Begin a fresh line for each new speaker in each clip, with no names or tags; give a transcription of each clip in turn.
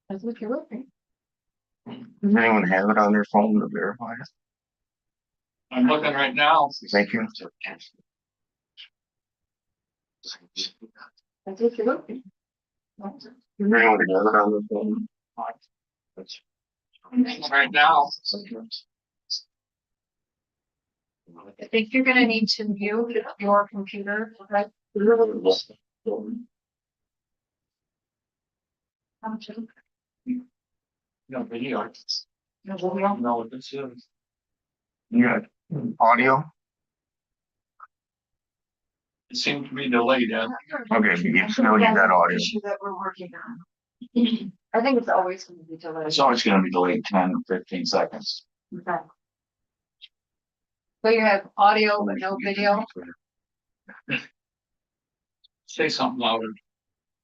That's what you're looking.
Does anyone have it on their phone to verify it?
I'm looking right now.
Thank you.
That's what you're looking.
Does anyone have it on their phone?
Right now.
I think you're gonna need to mute your computer, right?
No video.
No,
No, this is.
You got audio?
It seems to be delayed.
Okay, you still need that audio.
Issue that we're working on. I think it's always gonna be delayed.
It's always gonna be delayed 10 or 15 seconds.
Okay. So you have audio but no video?
Say something louder.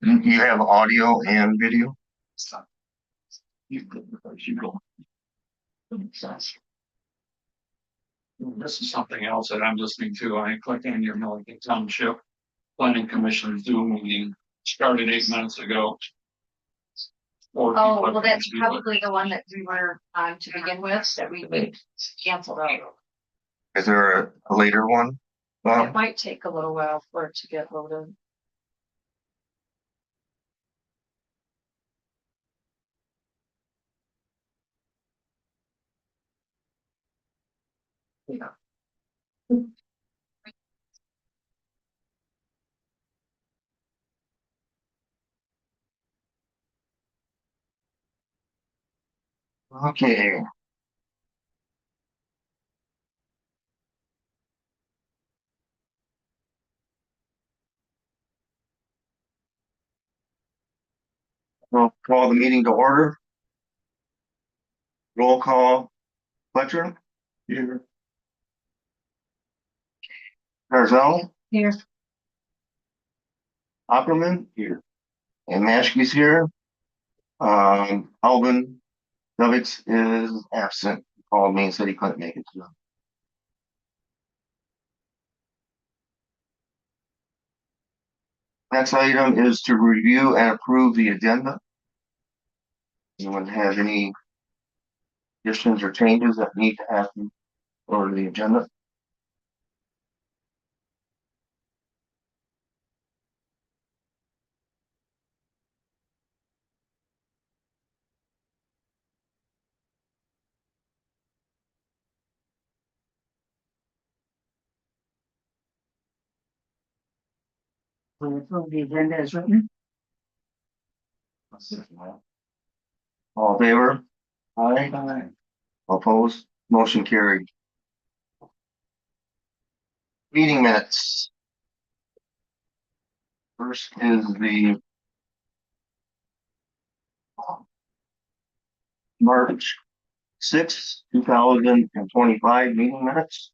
You have audio and video?
You go. This is something else that I'm listening to. I clicked on your Millington Township Planning Commission Zoom meeting, started 8 minutes ago.
Oh, well, that's probably the one that we were on to begin with, that we canceled out.
Is there a later one?
It might take a little while for it to get loaded. Yeah.
Okay. We'll call the meeting to order. Roll call. Fletcher? Here. Barzell?
Here.
Opperman? Here. And Maschke's here. Alvin Lovitz is absent. Called me and said he couldn't make it tonight. Next item is to review and approve the agenda. Anyone have any additions or changes that need to happen for the agenda?
We approve the agenda as written.
All in favor? Aye. Opposed? Motion carried. Meeting minutes. First is the March 6th, 2025 meeting minutes.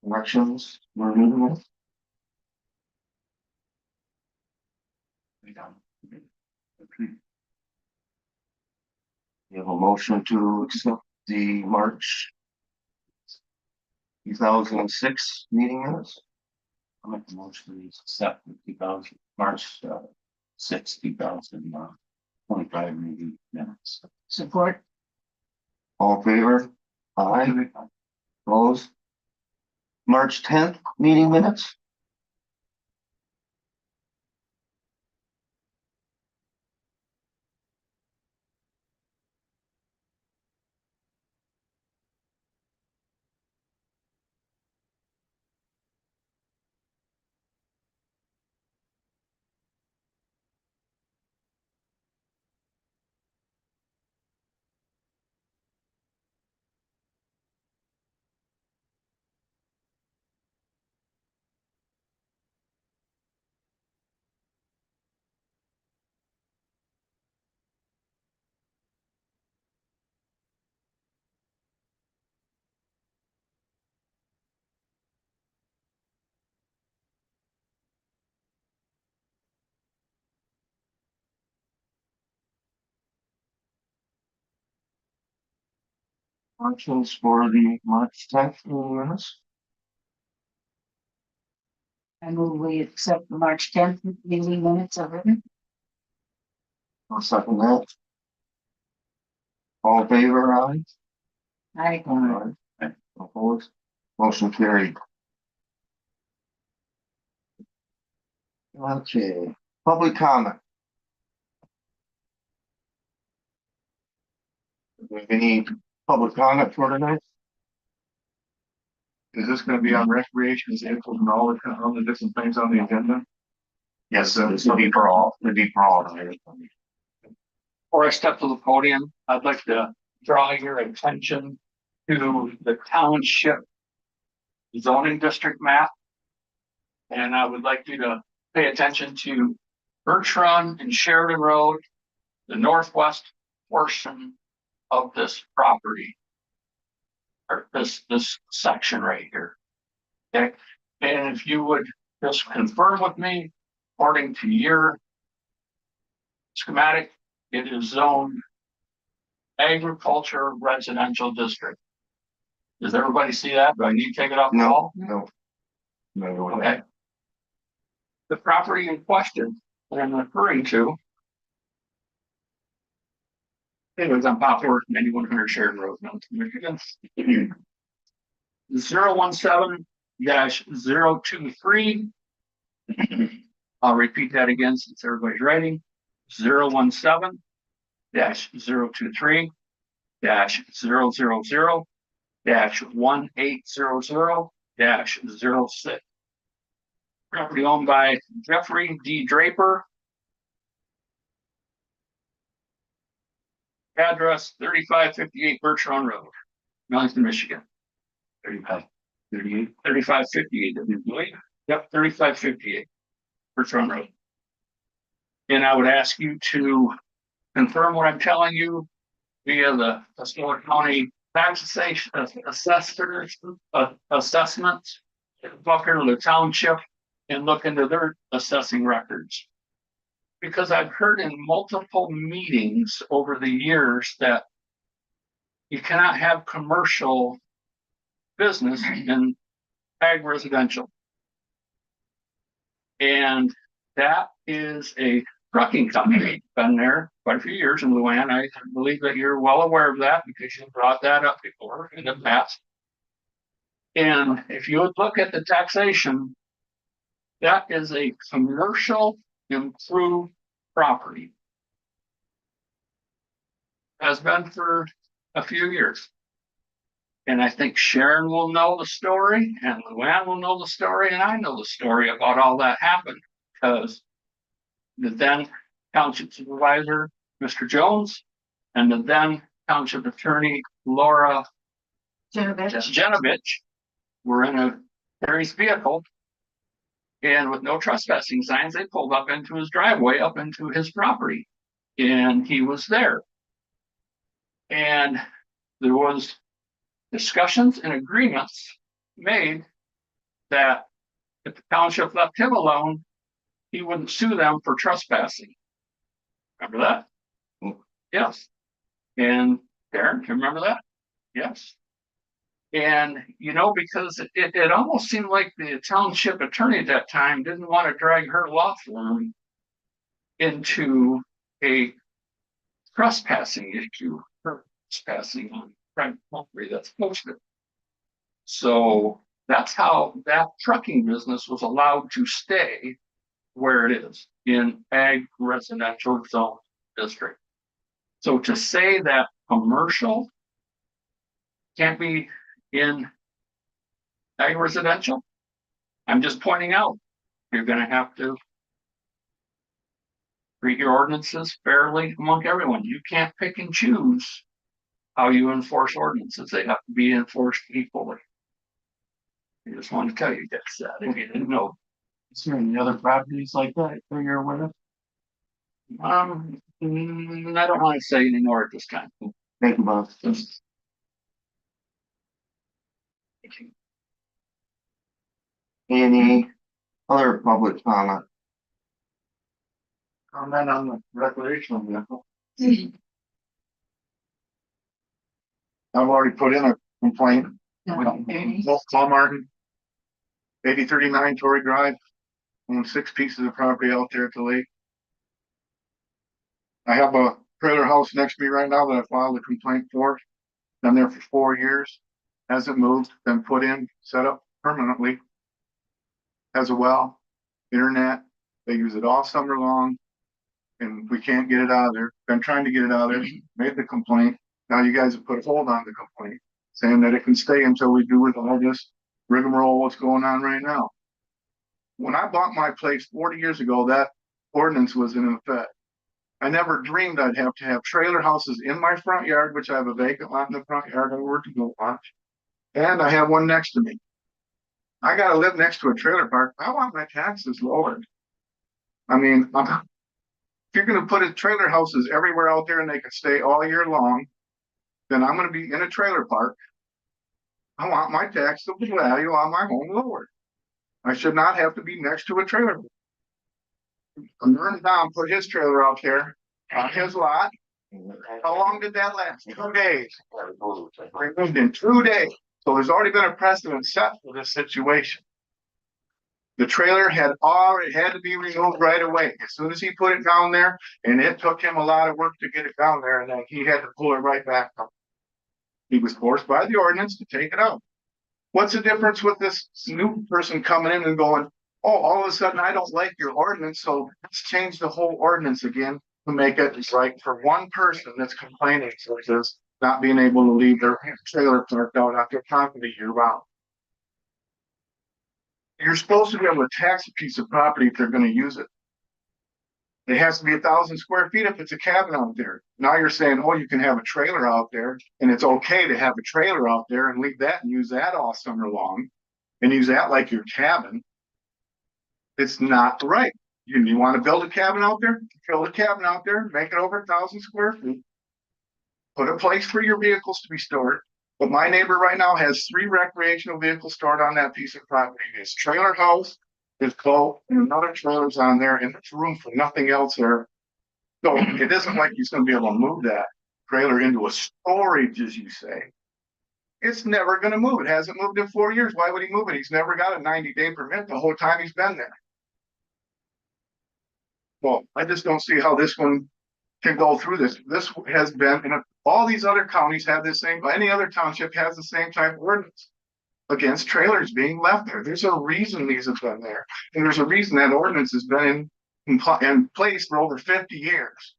Corrections, we're meeting with. We have a motion to accept the March 2006 meeting minutes.
I'll make the motion to accept the 2000 March 6, 2025 meeting minutes.
Support.
All in favor? Aye. Opposed? March 10th meeting minutes. Options for the March 10th meeting minutes.
I move we accept the March 10th meeting minutes of it.
I'll second that. All in favor, aye?
Aye.
Opposed? Motion carried. Okay, public comment. Do we have any public comment for tonight?
Is this gonna be on recreation, examples and all the different things on the agenda?
Yes, this will be for all, it'll be for all.
Before I step to the podium, I'd like to draw your attention to the township zoning district map. And I would like you to pay attention to Birch Run and Sheridan Road, the northwest portion of this property. Or this section right here. Okay, and if you would just confirm with me, according to your schematic, it is zoned agriculture residential district. Does everybody see that? Do I need to take it off the wall?
No.
Okay. The property in question that I'm referring to. It was on Poplar, 9100 Sheridan Road, Millington, Michigan. 017-023. I'll repeat that again since everybody's writing. 017-000-1800-06. Property owned by Jeffrey D. Draper. Address 3558 Birch Run Road, Millington, Michigan. 3558, I believe. Yep, 3558 Birch Run Road. And I would ask you to confirm what I'm telling you via the Osceola County tax assessors assessments, walk into the township and look into their assessing records. Because I've heard in multiple meetings over the years that you cannot have commercial business in ag residential. And that is a trucking company, been there quite a few years in Luann. I believe that you're well aware of that because you brought that up before in the past. And if you would look at the taxation, that is a commercial improved property. Has been for a few years. And I think Sharon will know the story, and Luann will know the story, and I know the story about all that happened. Because the then township supervisor, Mr. Jones, and the then township attorney, Laura Genovich, were in a Harry's vehicle. And with no trespassing signs, they pulled up into his driveway, up into his property. And he was there. And there was discussions and agreements made that if the township left him alone, he wouldn't sue them for trespassing. Remember that? Yes. And Darren, do you remember that? Yes. And, you know, because it almost seemed like the township attorney at that time didn't want to drag her law firm into a trespassing issue, trespassing on private property that's posted. So that's how that trucking business was allowed to stay where it is in ag residential zone district. So to say that commercial can't be in ag residential, I'm just pointing out, you're going to have to treat your ordinances fairly among everyone. You can't pick and choose how you enforce ordinances. They have to be enforced equally. I just wanted to tell you guys that if you didn't know.
Is there any other properties like that that you're aware of?
I don't want to say anymore at this time.
Thank you, Bob. Any other public comment?
Comment on the recreational vehicle.
I've already put in a complaint.
Okay.
Paul Martin. 8039 Torrey Drive. Own 6 pieces of property out there at the lake. I have a trailer house next to me right now that I filed a complaint for. Been there for 4 years. Hasn't moved, been put in, set up permanently. Has a well, internet. They use it all summer long. And we can't get it out of there. Been trying to get it out of there, made the complaint. Now you guys have put a hold on the complaint, saying that it can stay until we do with all this rigmarole what's going on right now. When I bought my place 40 years ago, that ordinance was in effect. I never dreamed I'd have to have trailer houses in my front yard, which I have a vacant lot in the front yard I work to go on. And I have one next to me. I gotta live next to a trailer park. I want my taxes lowered. I mean, if you're gonna put a trailer houses everywhere out there and they can stay all year long, then I'm gonna be in a trailer park. I want my taxable value on my home lowered. I should not have to be next to a trailer. Vern Dom put his trailer out there on his lot. How long did that last? 2 days. Removed in 2 days. So there's already been a precedent set for this situation. The trailer had to be removed right away. As soon as he put it down there, and it took him a lot of work to get it down there, and then he had to pull it right back up. He was forced by the ordinance to take it out. What's the difference with this new person coming in and going, oh, all of a sudden I don't like your ordinance, so let's change the whole ordinance again to make it right for one person that's complaining, such as not being able to leave their trailer parked out at their property year round. You're supposed to be able to tax a piece of property if they're going to use it. It has to be 1,000 square feet if it's a cabin out there. Now you're saying, oh, you can have a trailer out there, and it's okay to have a trailer out there and leave that and use that all summer long and use that like your cabin. It's not right. You want to build a cabin out there? Build a cabin out there, make it over 1,000 square feet. Put a place for your vehicles to be stored. But my neighbor right now has 3 recreational vehicles stored on that piece of property. His trailer house, his boat, and another trailer's on there, and there's room for nothing else there. So it isn't like he's going to be able to move that trailer into a storage, as you say. It's never going to move. It hasn't moved in 4 years. Why would he move it? He's never got a 90-day permit the whole time he's been there. Well, I just don't see how this one can go through this. This has been, and all these other counties have the same, any other township has the same type of ordinance against trailers being left there. There's a reason these have been there. And there's a reason that ordinance has been in place for over 50 years.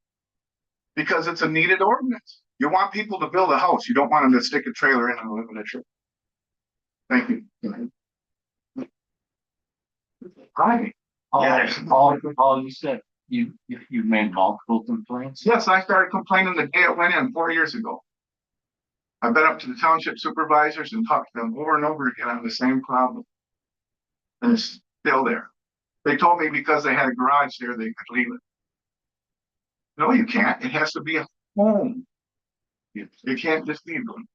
Because it's a needed ordinance. You want people to build a house. You don't want them to stick a trailer in and live in a trailer. Thank you.
Hi.
All you said, you made multiple complaints?
Yes, I started complaining the day it went in 4 years ago. I've been up to the township supervisors and talked to them over and over again on the same problem. And it's still there. They told me because they had a garage there, they could leave it. No, you can't. It has to be a home. You can't just leave them.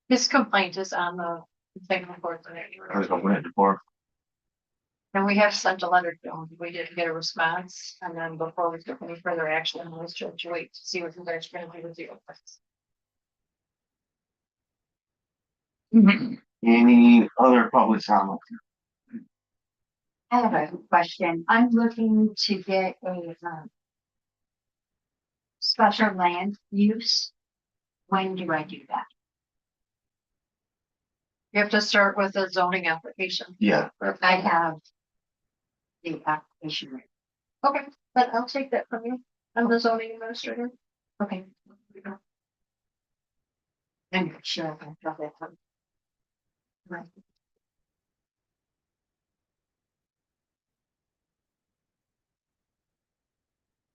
His complaint is on the thing report.
I was gonna win it before.
And we have sent a letter to him. We didn't get a response. And then before we took any further action, we was to wait to see what you guys are gonna do with the ordinance.
Any other public comment?
I have a question. I'm looking to get a special land use. When do I do that?
You have to start with a zoning application.
Yeah.
I have the application.
Okay, but I'll take that from you. I'm the zoning administrator.
Okay. I'm not sure if I got that one. Right.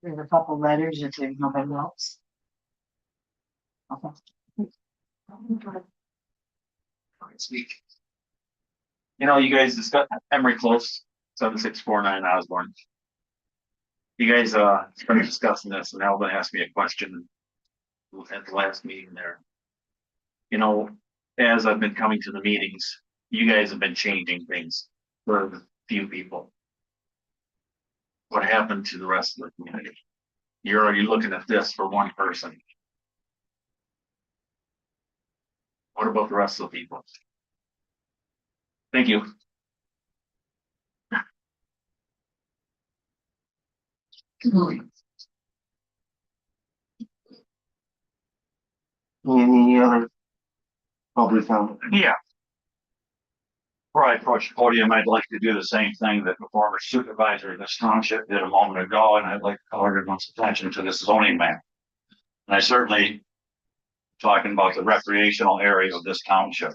There's a couple letters if there's nobody else. Okay.
Speak. You guys discussed Emery Close, 7649 Osborne. You guys started discussing this, and Alvin asked me a question at the last meeting there. As I've been coming to the meetings, you guys have been changing things for a few people. What happened to the rest of the community? You're already looking at this for one person. What about the rest of the people? Thank you.
Any other public comment?
Yeah. Before I approach the podium, I'd like to do the same thing that the former supervisor of this township did a moment ago, and I'd like to call everyone's attention to this zoning map. And I certainly talking about the recreational area of this township.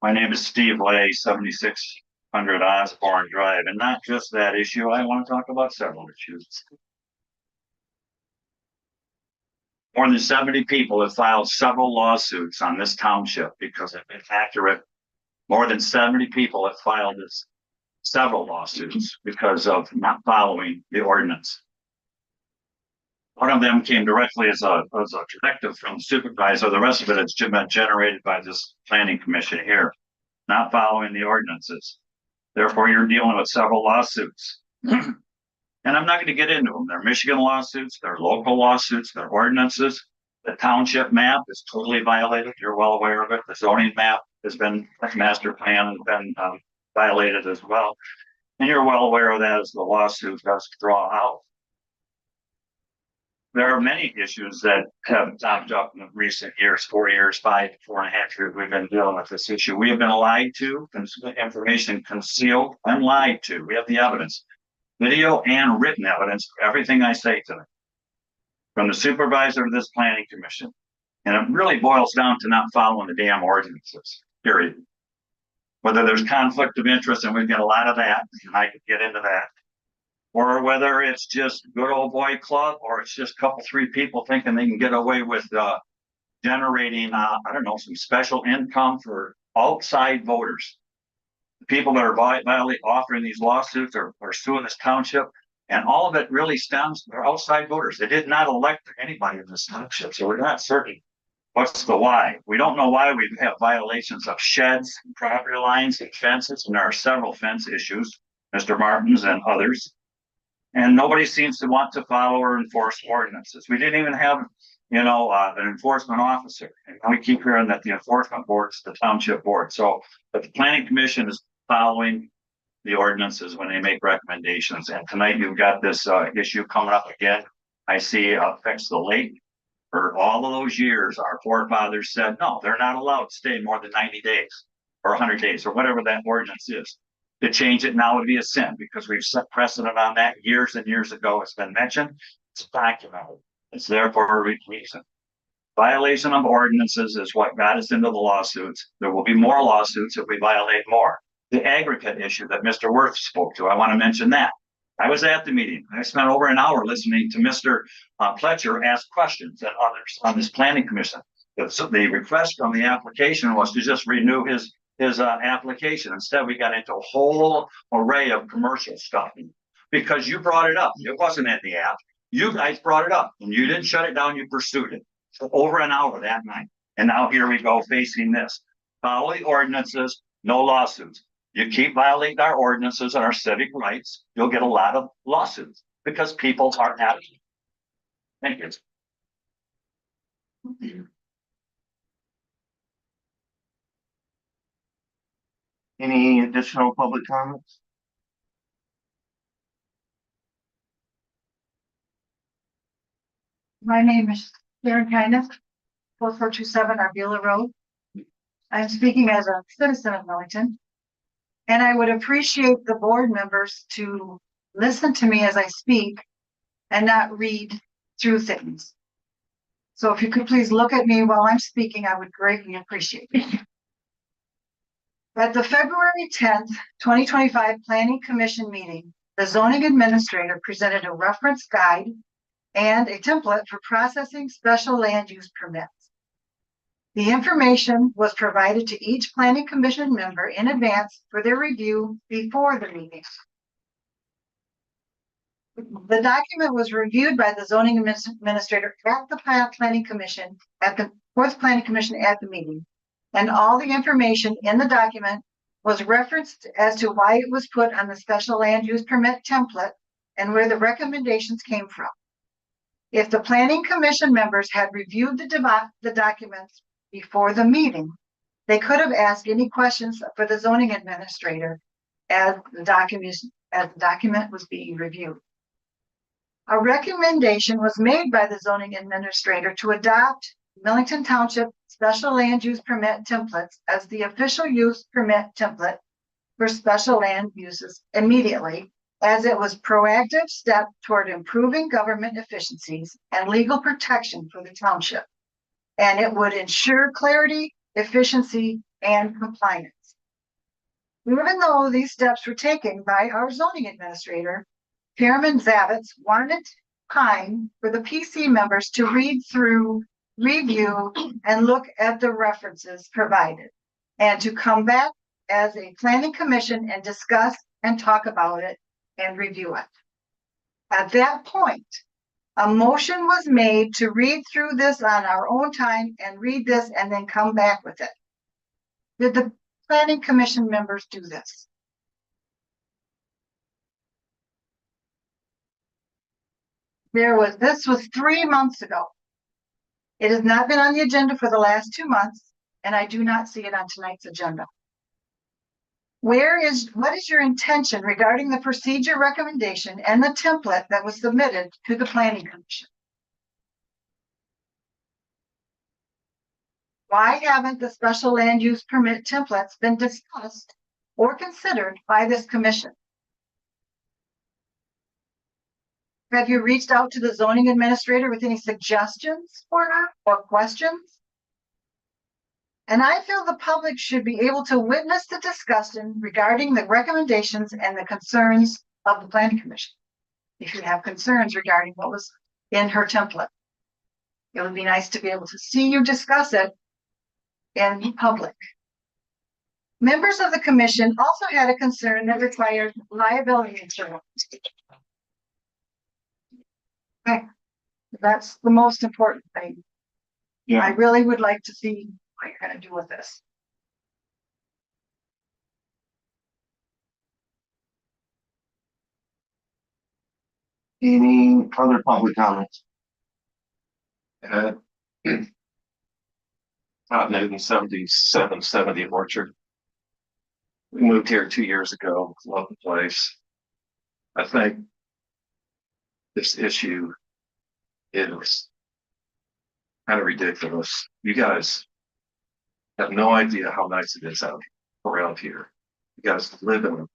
My name is Steve Lay, 7600 Osborne Drive, and not just that issue, I want to talk about several issues. More than 70 people have filed several lawsuits on this township because of inaccurate. More than 70 people have filed several lawsuits because of not following the ordinance. One of them came directly as a directive from the supervisor. The rest of it has been generated by this planning commission here, not following the ordinances. Therefore, you're dealing with several lawsuits. And I'm not going to get into them. They're Michigan lawsuits, they're local lawsuits, they're ordinances. The township map is totally violated. You're well aware of it. The zoning map has been, master plan has been violated as well. And you're well aware of that as the lawsuit does draw out. There are many issues that have popped up in the recent years, 4 years, 4.5 years, we've been dealing with this issue. We have been lied to, information concealed and lied to. We have the evidence, video and written evidence for everything I say to them. From the supervisor of this planning commission. And it really boils down to not following the damn ordinances, period. Whether there's conflict of interest, and we've got a lot of that, and I could get into that. Or whether it's just good old boy club, or it's just a couple, 3 people thinking they can get away with generating, I don't know, some special income for outside voters. The people that are violently offering these lawsuits are suing this township, and all of it really stems from outside voters. They did not elect anybody in this township, so we're not certain what's the why. We don't know why we have violations of sheds, property lines, and fences, and there are several fence issues, Mr. Martin's and others. And nobody seems to want to follow or enforce ordinances. We didn't even have, an enforcement officer. And we keep hearing that the enforcement board is the township board. So, but the planning commission is following the ordinances when they make recommendations. And tonight you've got this issue coming up again. I see affects the lake. For all of those years, our forefathers said, no, they're not allowed to stay more than 90 days or 100 days or whatever that ordinance is. To change it now would be a sin because we've set precedent on that years and years ago. It's been mentioned. It's documented. It's there for a reason. Violation of ordinances is what got us into the lawsuits. There will be more lawsuits if we violate more. The aggregate issue that Mr. Worth spoke to, I want to mention that. I was at the meeting. I spent over an hour listening to Mr. Pletcher ask questions and others on this planning commission. So the request from the application was to just renew his application. Instead, we got into a whole array of commercial stuff because you brought it up. It wasn't in the app. You guys brought it up and you didn't shut it down. You pursued it for over an hour that night. And now here we go facing this. Follow the ordinances, no lawsuits. You keep violating our ordinances and our civic rights, you'll get a lot of lawsuits because people aren't happy. Thank you.
Any additional public comments?
My name is Sharon Kindness, 4427 Arbula Road. I'm speaking as a citizen of Millington. And I would appreciate the board members to listen to me as I speak and not read through things. So if you could please look at me while I'm speaking, I would greatly appreciate it. At the February 10th, 2025 Planning Commission meeting, the zoning administrator presented a reference guide and a template for processing special land use permits. The information was provided to each planning commission member in advance for their review before the meeting. The document was reviewed by the zoning administrator at the planning commission at the fourth planning commission at the meeting, and all the information in the document was referenced as to why it was put on the special land use permit template and where the recommendations came from. If the planning commission members had reviewed the documents before the meeting, they could have asked any questions for the zoning administrator as the document was being reviewed. A recommendation was made by the zoning administrator to adopt Millington Township Special Land Use Permit templates as the official use permit template for special land uses immediately, as it was proactive step toward improving government efficiencies and legal protection for the township. And it would ensure clarity, efficiency, and compliance. Even though these steps were taken by our zoning administrator, Chairman Zavitz wanted time for the PC members to read through, review, and look at the references provided, and to come back as a planning commission and discuss and talk about it and review it. At that point, a motion was made to read through this on our own time and read this and then come back with it. Did the planning commission members do this? This was 3 months ago. It has not been on the agenda for the last 2 months, and I do not see it on tonight's agenda. What is your intention regarding the procedure recommendation and the template that was submitted to the planning commission? Why haven't the special land use permit templates been discussed or considered by this commission? Have you reached out to the zoning administrator with any suggestions for her or questions? And I feel the public should be able to witness the discussion regarding the recommendations and the concerns of the planning commission. If you have concerns regarding what was in her template, it would be nice to be able to see you discuss it in public. Members of the commission also had a concern that required liability insurance. Okay, that's the most important thing. I really would like to see what you're gonna do with this.
Any other public comments?
Out Newton 7770 Orchard. We moved here 2 years ago, love the place. I think this issue is kind of ridiculous. You guys have no idea how nice it is out around here. You guys live in a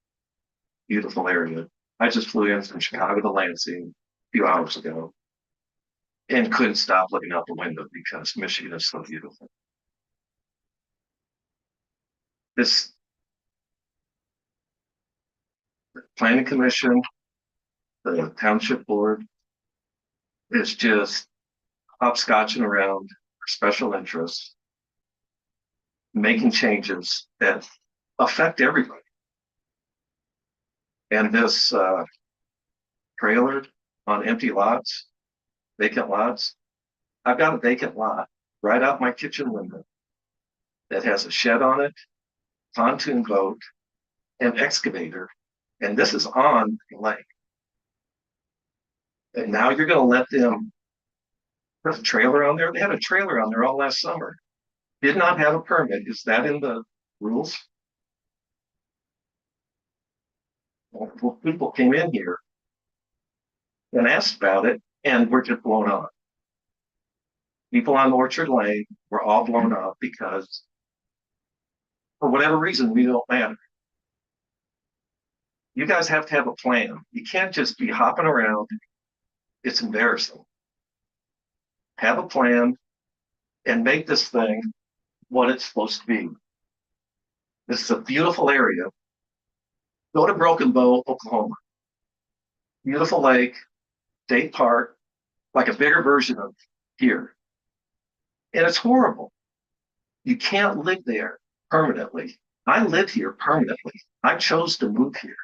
beautiful area. I just flew in from Chicago to Lansing a few hours ago and couldn't stop looking out the window because Michigan is so beautiful. This planning commission, the township board is just hopscotching around for special interests, making changes that affect everybody. And this trailer on empty lots, vacant lots, I've got a vacant lot right out my kitchen window that has a shed on it, pontoon boat, an excavator, and this is on the lake. And now you're gonna let them put a trailer on there? They had a trailer on there all last summer. Did not have a permit. Is that in the rules? Well, people came in here and asked about it and were just blown off. People on Orchard Lane were all blown off because for whatever reason, we don't matter. You guys have to have a plan. You can't just be hopping around. It's embarrassing. Have a plan and make this thing what it's supposed to be. This is a beautiful area. Go to Broken Bow, Oklahoma. Beautiful lake, state park, like a bigger version of here. And it's horrible. You can't live there permanently. I live here permanently. I chose to move here.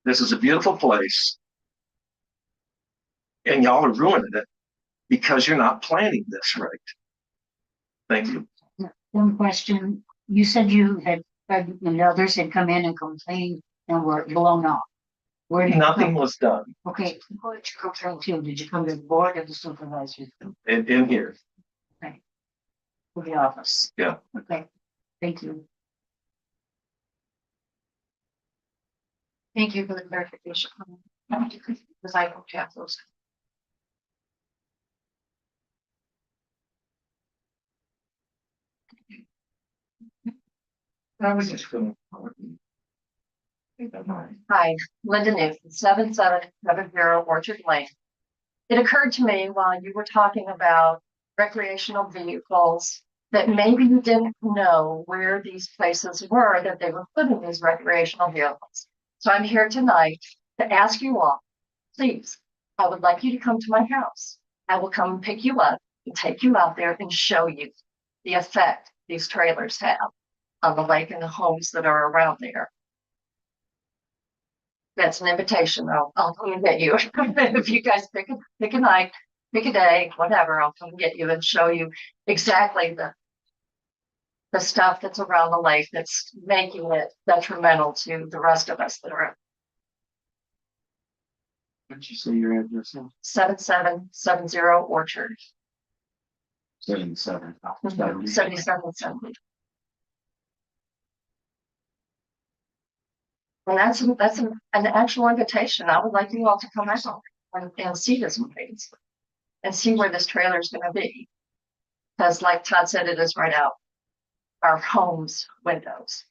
This is a beautiful place. And y'all are ruining it because you're not planning this right. Thank you.
One question, you said you had, and others had come in and complained and were blown off. Where did
Nothing was done
Okay, who did you complain to? Did you come to the board or the supervisors?
in here.
for the office.
Yeah.
Okay, thank you.
Thank you for the clarification. Because I don't have those.
I was just gonna.
Hi, Linda Newton, 7770 Orchard Lane. It occurred to me while you were talking about recreational vehicles that maybe you didn't know where these places were that they were putting these recreational vehicles. So I'm here tonight to ask you all, please, I would like you to come to my house. I will come and pick you up and take you out there and show you the effect these trailers have on the lake and the homes that are around there. That's an invitation. I'll come and get you. If you guys pick a night, pick a day, whatever, I'll come get you and show you exactly the stuff that's around the lake that's making it detrimental to the rest of us that are
What'd you say your address is?
7770 Orchard.
77.
7770. And that's an actual invitation. I would like you all to come out and see this place and see where this trailer is going to be. Because like Todd said, it is right out our home's windows.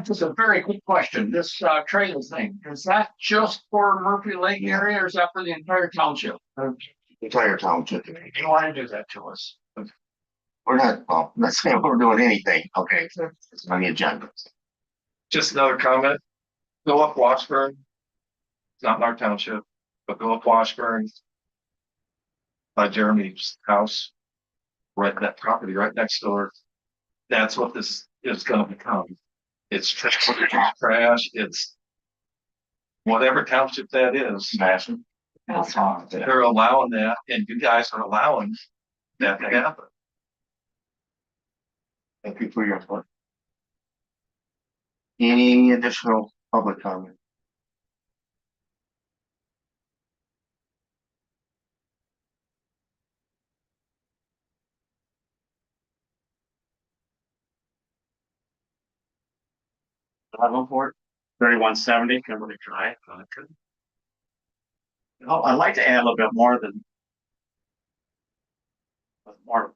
Just a very quick question. This trailer thing, is that just for Murphy Lake area or is that for the entire township?
Entire township.
You want to do that to us?
We're not, well, not saying we're doing anything, okay, it's on the agenda.
Just another comment. Go up Washburn. It's not in our township, but go up Washburn. By Jeremy's house. Right, that property right next door. That's what this is gonna become. It's trash, it's. Whatever township that is.
Smashing.
They're allowing that, and you guys are allowing that to happen.
Thank you for your input. Any additional public comment?
Level for 3170 Kimberly Drive. I'd like to add a little bit more than more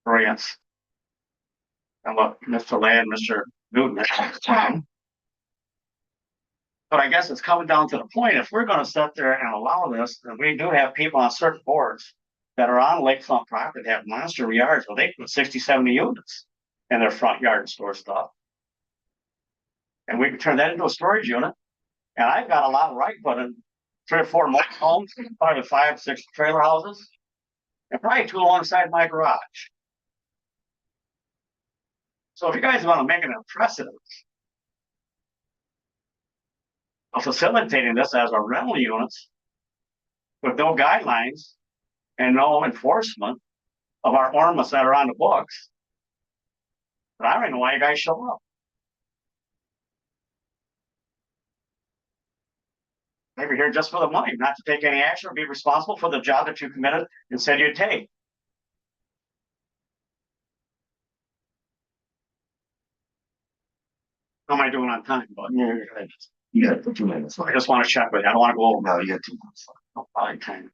brilliance. And what Mr. Land, Mr. Newton. But I guess it's coming down to the point, if we're gonna sit there and allow this, then we do have people on certain boards that are on lakefront property that have monster yards where they put 60, 70 units in their front yard and store stuff. And we can turn that into a storage unit. And I've got a lot where I put in 3 or 4 more homes, probably 5, 6 trailer houses, and probably 2 alongside my garage. So if you guys want to make it a precedent of facilitating this as a rental units with no guidelines and no enforcement of our ordinance that are on the books, but I don't even know why you guys show up. Maybe you're here just for the money, not to take any action or be responsible for the job that you committed and said you'd take. How am I doing on time, bud?
You got 2 minutes.
I just want to check with you. I don't want to go over.
No, you got 2 minutes.
Oh, fine, time.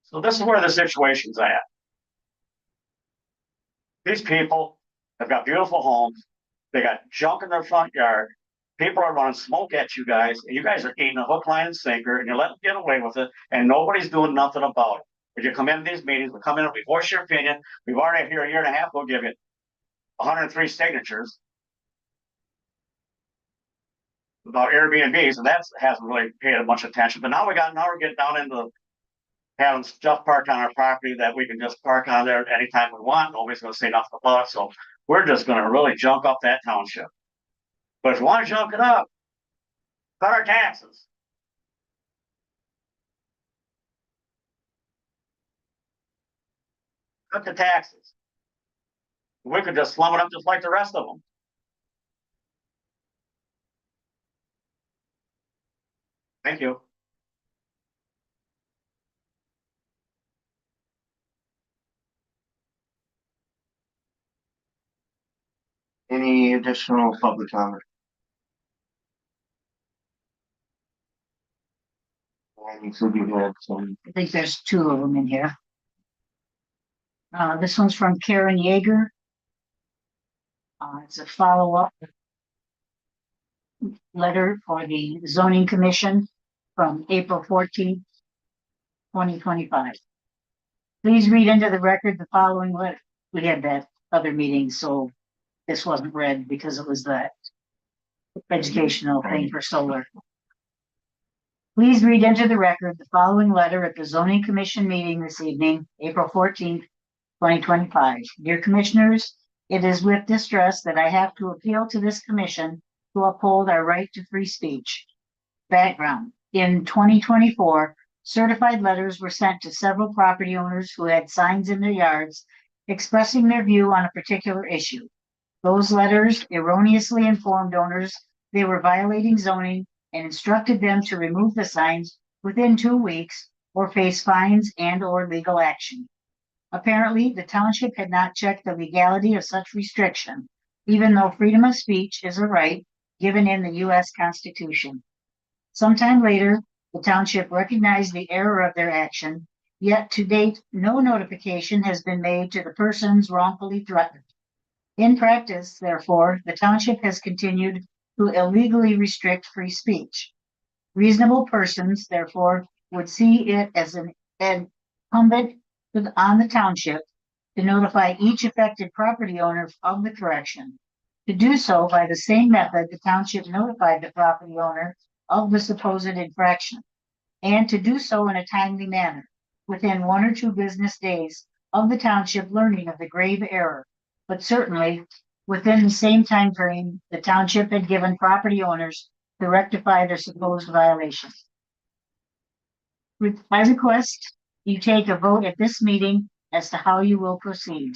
So this is where the situation's at. These people have got beautiful homes. They got junk in their front yard. People are running smoke at you guys, and you guys are eating a hook, line, and sinker, and you're letting them get away with it, and nobody's doing nothing about it. If you come into these meetings, we come in and we voice your opinion. We've already here a year and a half, we'll give you 103 signatures about Airbnbs, and that hasn't really paid much attention. But now we're getting down into having stuff parked on our property that we can just park on there anytime we want. Nobody's going to say nothing about it. So we're just going to really junk up that township. But if you want to junk it up, cut our taxes. Cut the taxes. We could just slum it up just like the rest of them.
Thank you.
Any additional public comment? And you said you had some,
I think there's two of them in here. This one's from Karen Yeager. It's a follow-up letter for the zoning commission from April 14th, 2025. Please read into the record the following letter. We had that other meeting, so this wasn't read because it was the educational thing for solar. Please read into the record the following letter at the zoning commission meeting this evening, April 14th, 2025. Dear commissioners, it is with distress that I have to appeal to this commission to uphold our right to free speech. Background. In 2024, certified letters were sent to several property owners who had signs in their yards expressing their view on a particular issue. Those letters erroneously informed owners they were violating zoning and instructed them to remove the signs within 2 weeks or face fines and/or legal action. Apparently, the township had not checked the legality of such restriction, even though freedom of speech is a right given in the U.S. Constitution. Sometime later, the township recognized the error of their action, yet to date, no notification has been made to the persons wrongfully threatened. In practice, therefore, the township has continued to illegally restrict free speech. Reasonable persons, therefore, would see it as an incumbent on the township to notify each affected property owner of the correction. To do so by the same method, the township notified the property owner of the supposed infraction, and to do so in a timely manner, within 1 or 2 business days of the township learning of the grave error. But certainly, within the same time frame, the township had given property owners to rectify their supposed violations. I request you take a vote at this meeting as to how you will proceed.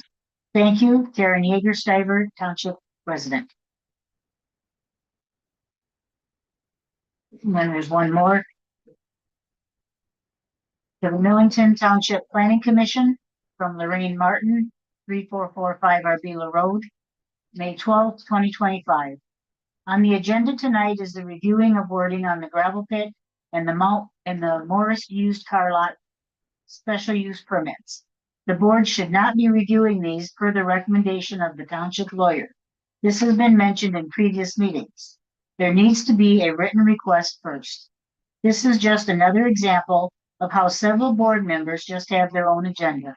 Thank you, Karen Yeager, Township President. And then there's one more. To the Millington Township Planning Commission from Lorraine Martin, 3445 Arbela Road, May 12th, 2025. On the agenda tonight is the reviewing of wording on the gravel pit and the Morris used car lot special use permits. The board should not be reviewing these per the recommendation of the township lawyer. This has been mentioned in previous meetings. There needs to be a written request first. This is just another example of how several board members just have their own agenda.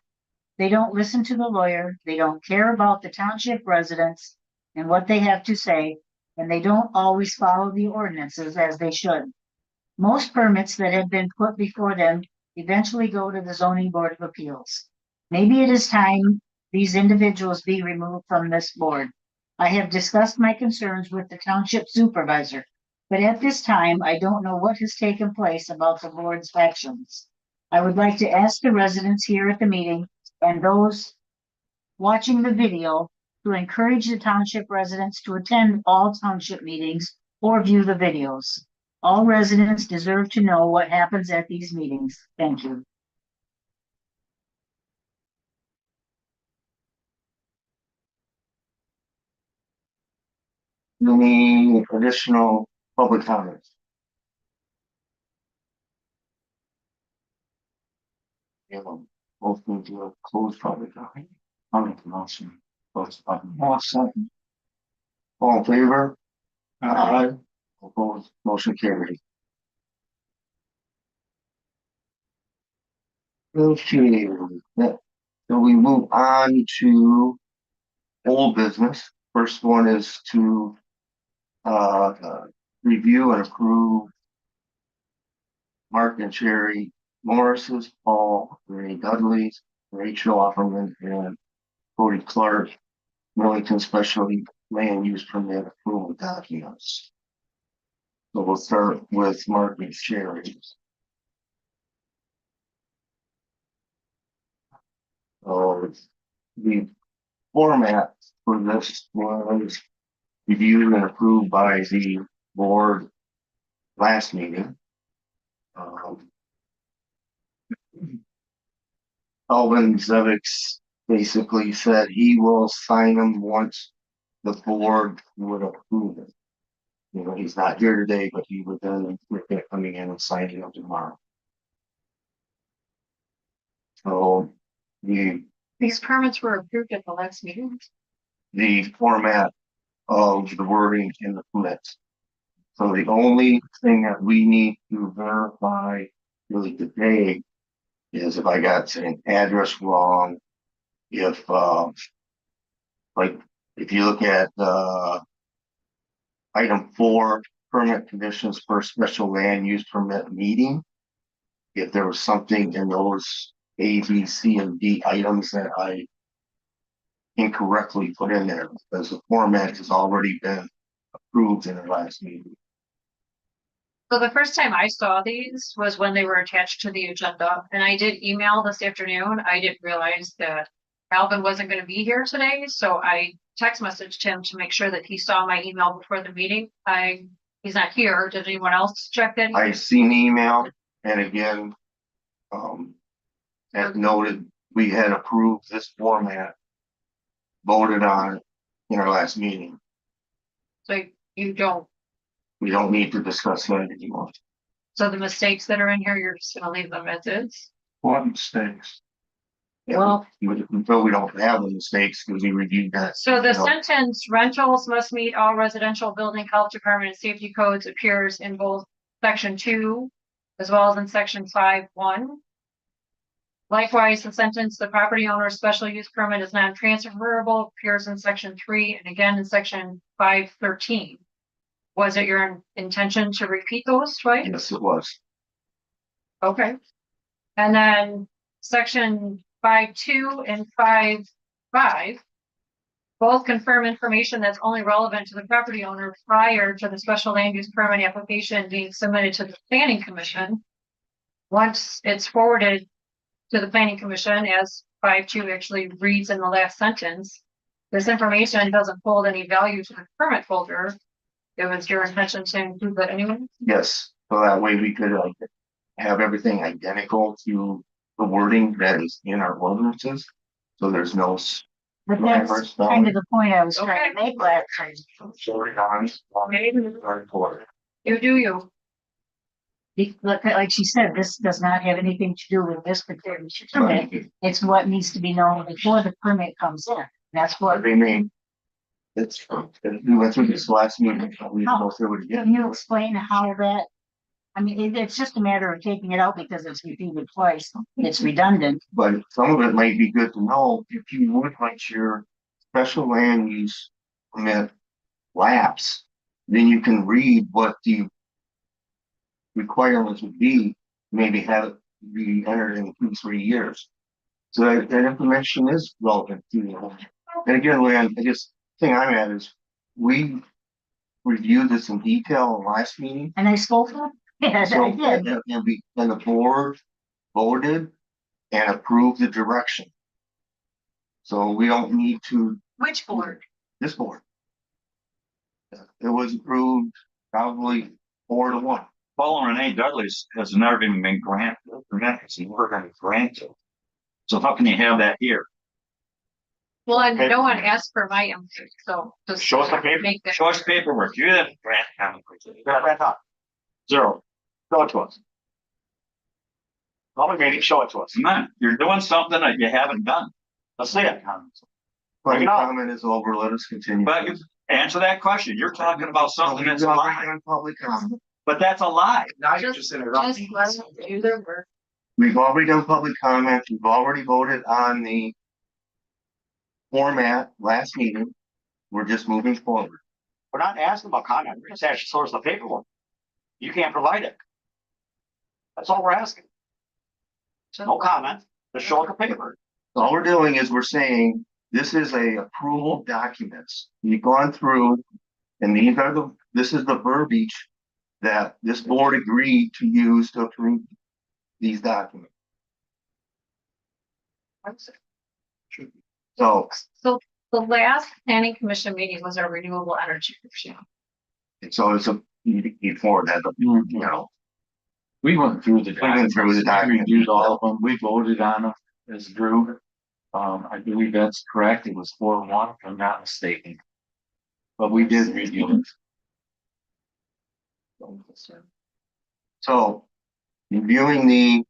They don't listen to the lawyer, they don't care about the township residents and what they have to say, and they don't always follow the ordinances as they should. Most permits that have been put before them eventually go to the zoning board of appeals. Maybe it is time these individuals be removed from this board. I have discussed my concerns with the township supervisor, but at this time, I don't know what has taken place about the board's actions. I would like to ask the residents here at the meeting and those watching the video to encourage the township residents to attend all township meetings or view the videos. All residents deserve to know what happens at these meetings. Thank you.
any additional public comments? Yeah, motion to close public comment. I'll make the motion. Close public. Second. All in favor? Aye. Opposed, motion carried. Okay, so we move on to old business. First one is to review and approve Mark and Sherry Morris's, Paul, Ray Dudley's, Rachel Offerman, and Cody Clark, Millington Special Land Use Permit approval documents. So we'll start with Mark and Sherry. So the format for this was reviewed and approved by the board last meeting. Um, Alvin Zevix basically said he will sign them once the board would approve it. You know, he's not here today, but he would then look at coming in and signing them tomorrow. So
These permits were approved at the last meeting.
the format of the wording in the permits. So the only thing that we need to verify really today is if I got an address wrong, if like if you look at item 4, permit conditions for special land use permit meeting, if there was something in those A, B, C, and D items that I incorrectly put in there, because the format has already been approved in the last meeting.
So the first time I saw these was when they were attached to the agenda, and I did email this afternoon. I didn't realize that Alvin wasn't gonna be here today, so I text messaged him to make sure that he saw my email before the meeting. He's not here. Did anyone else check that?
I seen the email, and again, as noted, we had approved this format, voted on it in our last meeting.
So you don't,
We don't need to discuss that anymore.
so the mistakes that are in here, you're just gonna leave them as is?
What mistakes?
Well-
Until we don't have the mistakes, because we reviewed that.
So the
you know.
sentence rentals must meet all residential building health department and safety codes appears in both section 2 as well as in section 5.1. Likewise, the sentence, the property owner's special use permit is non-transferable appears in section 3 and again in section 5.13. Was it your intention to repeat those twice?
Yes, it was.
Okay. And then section 5.2 and 5.5 both confirm information that's only relevant to the property owner prior to the special land use permit application being submitted to the planning commission. Once it's forwarded to the planning commission, as 5.2 actually reads in the last sentence, this information doesn't hold any value to the permit holder. It was your intention to include that anyway?
Yes, so that way we could have everything identical to the wording that is in our ordinances. So there's no
But that's kind of the point I was trying to make last time.
sorry on our report.
You do you.
Like she said, this does not have anything to do with this particular permit. It's what needs to be known before the permit comes in. That's what.
I mean, it's, we went through this last meeting, we go through it
Can
again.
you explain how that? I mean, it's just a matter of taking it out because it's repeated twice. It's redundant.
But some of it might be good to know if you would like your special land use permit lapse, then you can read what the requirements would be, maybe have it be entered in 2-3 years. So that information is relevant to you. And again, Leanne, I guess thing I'm at is we reviewed this in detail in last meeting.
And I spoke for it. Yes,
So,
I did.
and the board voted and approved the direction. So we don't need to,
Which board?
this board. It was approved probably 4-1.
Paul Renee Dudley's has never even been granted, it's never been granted. So how can you have that here?
Well, and no one asked for my input, so just.
Show us the paper,
Make that.
show us paperwork, you didn't grant county. Zero, show it to us. Public meeting, show it to us. Man, you're doing something that you haven't done. Let's see it.
Public
it on.
comment is over, let us continue.
But you answer that question, you're talking about something that's a lie,
Public comment.
but that's a lie.
Now you're just interrupting.
Just let them do their work.
We've already done public comment, we've already voted on the format last meeting. We're just moving forward.
We're not asking about comment, we're just asking source the paperwork. You can't provide it. That's all we're asking. No comment, just show us the paper.
All we're doing is we're saying, this is a approval documents. You've gone through, and this is the verbiage that this board agreed to use to approve these documents. So,
So the last planning commission meeting was our renewable energy commission.
you need to keep forward that, you know,
We went through the
went through the
documents, we
documents.
reviewed all of them, we voted on them as a group. I believe that's correct, it was 4-1, if I'm not mistaken. But we did review it.
So, reviewing the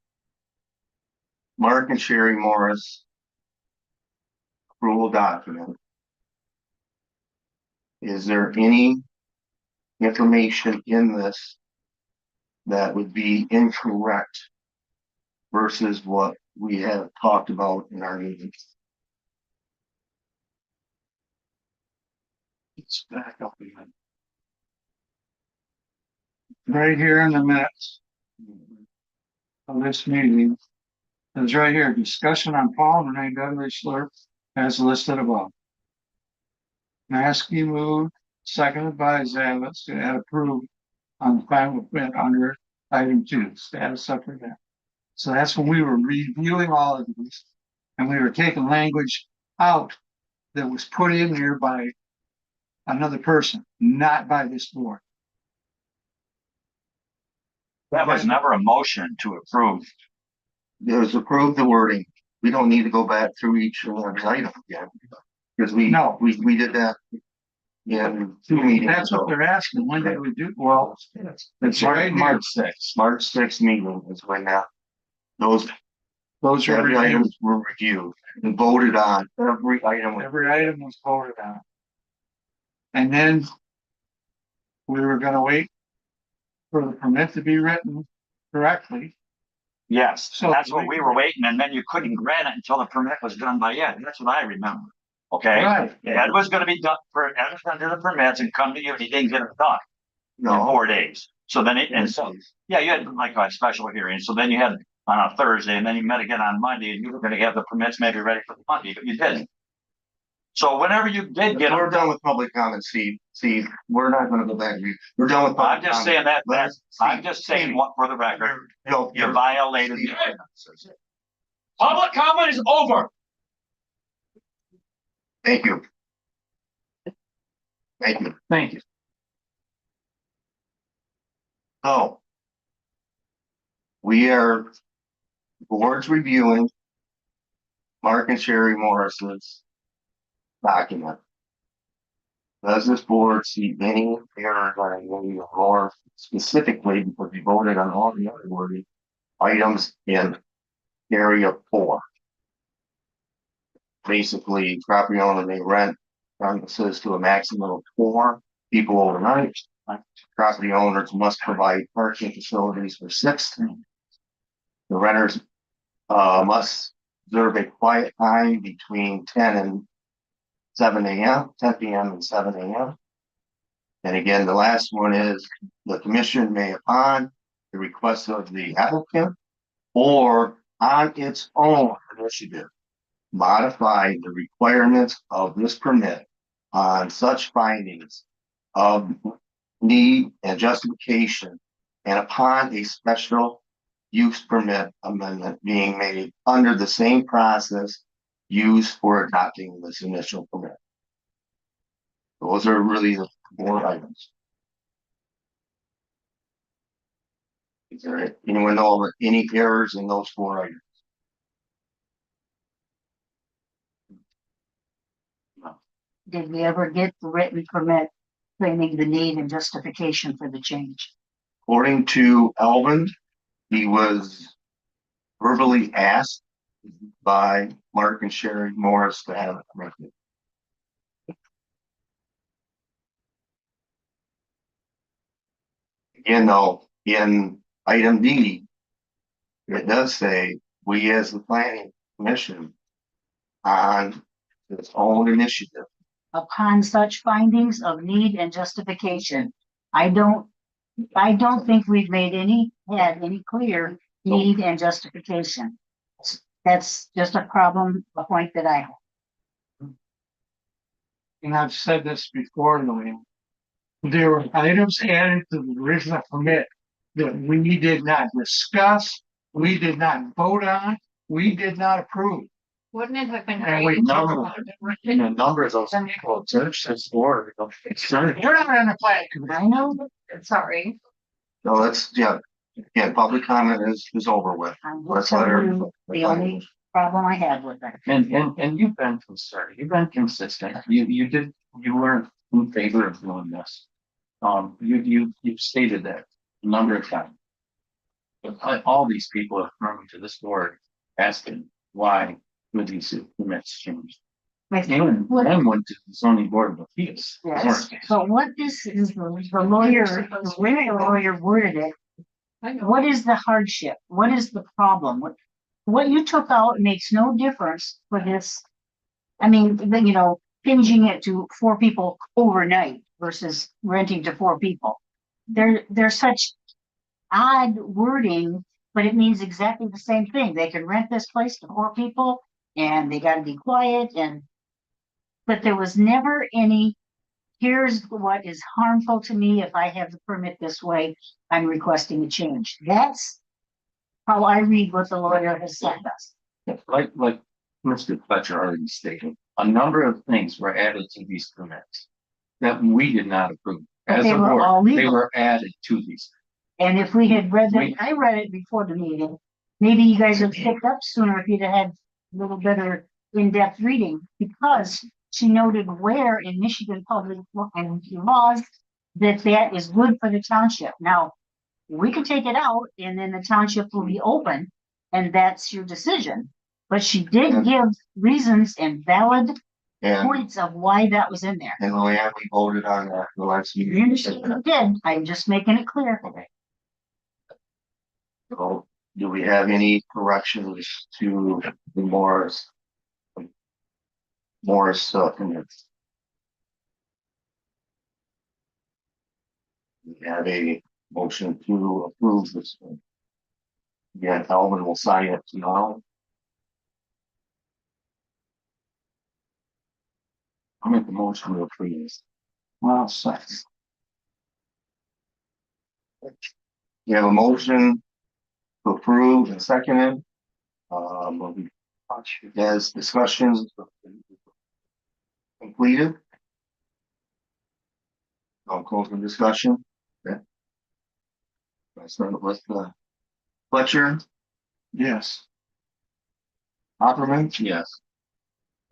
Mark and Sherry Morris approval document. Is there any information in this that would be incorrect versus what we have talked about in our meetings?
It's back up again.
Right here in the minutes of this meeting. It's right here, discussion on Paul and Renee Dudley slurp as listed above. Maskey moved, seconded by Zavitz to add approved on the final bid under item 2, status up for that. So that's when we were reviewing all of these and we were taking language out that was put in there by another person, not by this board.
That was never a motion to approve.
There's approved the wording. We don't need to go back through each and every item again. Because we did that in 2 meetings.
That's what they're asking. When did we do? Well,
It's
right here.
March 6th. March 6th meeting is when those
those are
every
reviewed.
items were reviewed and voted on. Every item.
Every item was voted on. And then we were gonna wait for the permit to be written correctly.
Yes,
So-
that's what we were waiting, and then you couldn't grant it until the permit was done by Ed. That's what I remember. Okay?
Right.
Ed was gonna be done Ed was gonna do the permits and come to you, and he didn't get it done in
No.
4 days. So then yeah, you had like a special hearing. So then you had on a Thursday, and then you met again on Monday, and you were gonna have the permits maybe ready for Monday, but you didn't. So whenever you did get
We're
them,
done with public comment, Steve. We're not gonna go back. We're done with.
I'm
public
just
comment.
saying that,
Let's-
I'm just saying what for the record,
No,
you violated. the ordinances.
Public comment is over.
Thank you. Thank you.
Thank you.
So. We are. Board's reviewing. Mark and Sherry Morris's. Document. Does this board see any error on any or more specifically because we voted on all the other wording items in area 4? Basically, property owner may rent premises to a maximum of 4 people overnight. Property owners must provide parking facilities for 6. The renters must observe a quiet time between 10 and 7 a.m., 10 p.m. and 7 a.m. And again, the last one is the commission may, upon the request of the applicant or on its own initiative, modify the requirements of this permit on such findings of need and justification and upon a special use permit amendment being made under the same process used for adopting this initial permit. Those are really the 4 items. Is there anyone know of any errors in those 4 items?
Did we ever get the written permit claiming the need and justification for the change?
According to Alvin, he was verbally asked by Mark and Sherry Morris to have it corrected. Again, though, in item D, it does say, we as the planning commission on its own initiative.
Upon such findings of need and justification. I don't think we've had any clear need and justification. That's just a point that I have.
And I've said this before, Lorraine. There were items added to the original permit that we did not discuss, we did not vote on, we did not approve.
Wouldn't it have been
And
great?
we know
And a number of those people, it's for.
You're not on the plan committee.
I know,
Sorry.
So let's, yeah, Yeah, public comment is over with.
I'm
Let's
just
let
telling
her.
you the only problem I had with it.
And you've been concerned, you've been consistent, you weren't in favor of doing this. You've stated that a number of times. But all these people have come to this board asking why would these permits change? And went to the zoning board of appeals.
Yes, but what this is, the lawyer, the way the lawyer worded it, what is the hardship? What is the problem? What you took out makes no difference for this. I mean, then, changing it to 4 people overnight versus renting to 4 people. They're such odd wording, but it means exactly the same thing. They can rent this place to 4 people and they gotta be quiet but there was never any, here's what is harmful to me if I have the permit this way, I'm requesting a change. That's how I read what the lawyer has sent us.
Like Mr. Fletcher already stated, a number of things were added to these permits that we did not approve.
But
As
they
a
were all
board, they
legal.
were added to these.
And if we had read it, I read it before the meeting, maybe you guys would pick up sooner if you'd have had a little better in-depth reading, because she noted where in Michigan public law and laws that is good for the township. Now, we can take it out and then the township will be open and that's your decision. But she did give reasons and valid
And,
points of why that was in there.
and Luann, we voted on that the last
You
meeting.
understand? You did. I'm just making it clear.
Okay. So, do we have any corrections to the Morris permits? We have a motion to approve this one. Yeah, Alvin will sign it tomorrow.
I'll make the motion to approve this.
Well, second.
We have a motion to approve and seconded. As discussions completed. I'll close the discussion. Okay. I start with Fletcher,
Yes.
Opperman,
Yes.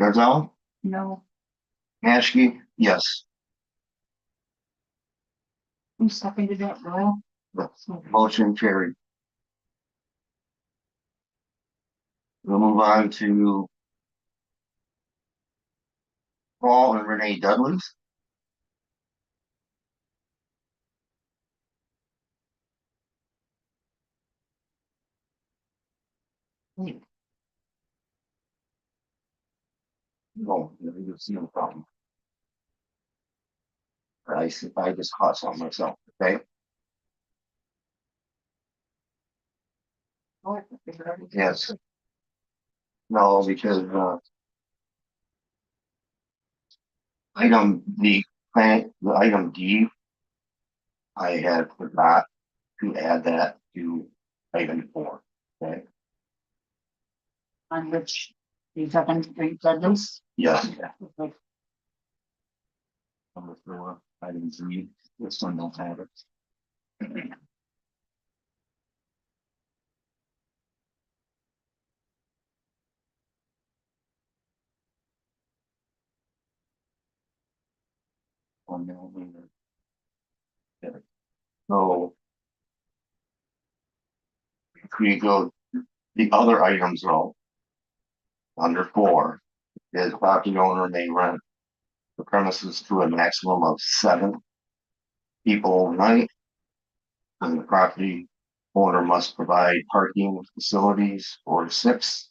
Gazal,
No,
Maskey, yes.
who seconded that, Royal?
Motion carried. We'll move on to Paul and Renee Dudley's. No, there's no problem. I just caught some myself, okay? Yes. No, because, item D, the item D, I had forgot to add that to item 4, okay?
On which you said this?
Yes,
Okay.
Number 4, item Z, this one don't have it. On the only.
so. If we go, the other items though. Under 4, is property owner may rent the premises to a maximum of 7 people overnight. And the property owner must provide parking facilities for 6.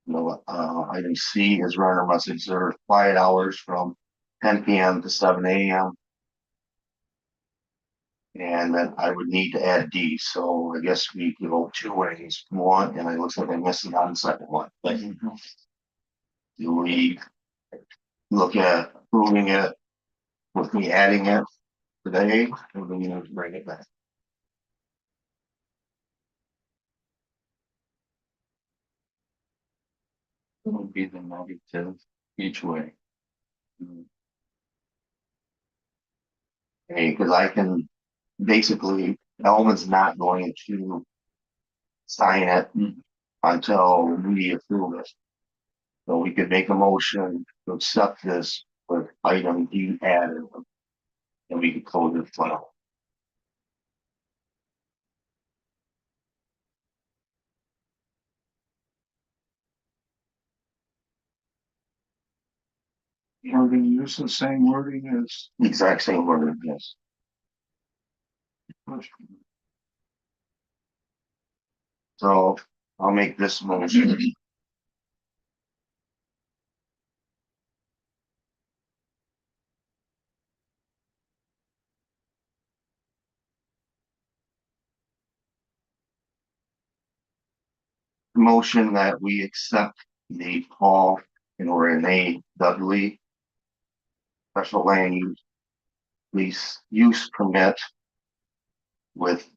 Item C is renter must observe quiet hours from 10 p.m. to 7 a.m. And then I would need to add D, so I guess we could go 2 ways. One, and it looks like I missed it on the second one, but do we look at approving it with me adding it today, or do we need to bring it back?
It would be the negative each way.
Hey, because I can basically Elvin's not going to sign it until we approve it. So we could make a motion to accept this with item D added. And we could close the file.
We're gonna use the same wording as.
Exact same word, yes. So I'll make this motion. Motion that we accept the Paul and Renee Dudley special land use permit with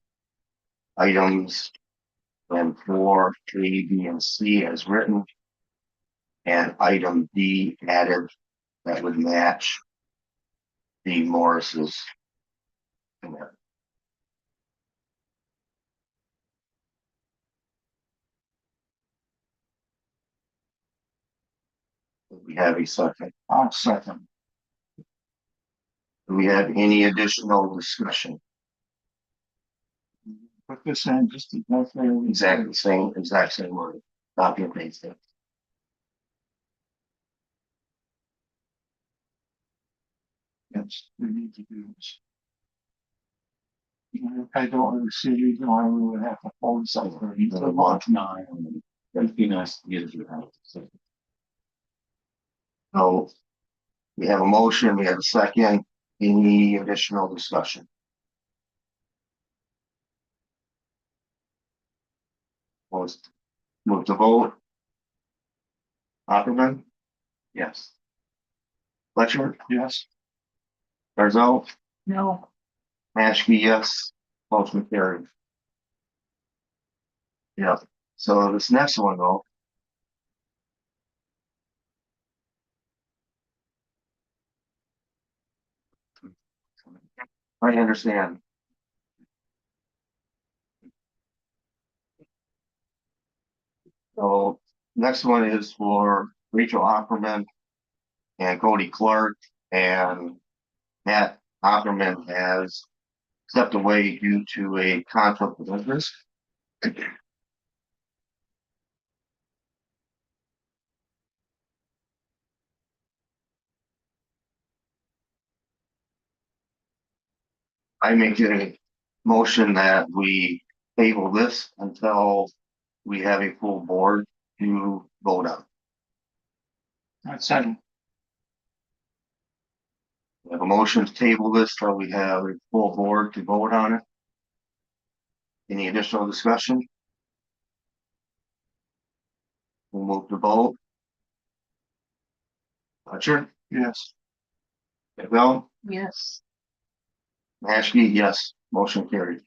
items and 4, A, B, and C as written, and item D added that would match the Morris's permit. Do we have a second?
I'll second.
Do we have any additional discussion?
Put this in just exactly.
Exact same word. Copy and paste it.
Yes, we need to do this. I don't really see a reason why we would have to hold something.
The launch 9, that'd be nice to get it out.
So we have a motion, we have a second. Any additional discussion? Let's move to vote. Opperman,
Yes.
Fletcher,
Yes,
Barzell,
No,
Maskey, yes. Motion carried. Yeah, so this next one though. I understand. So next one is for Rachel Opperman and Cody Clark, and Matt Opperman has stepped away due to a conflict of interest. I make a motion that we table this until we have a full board to vote on.
that's second.
We have a motion to table this till we have a full board to vote on it. Any additional discussion? We'll move to vote. Fletcher,
Yes,
Bill,
yes.
Maskey, yes, motion carried.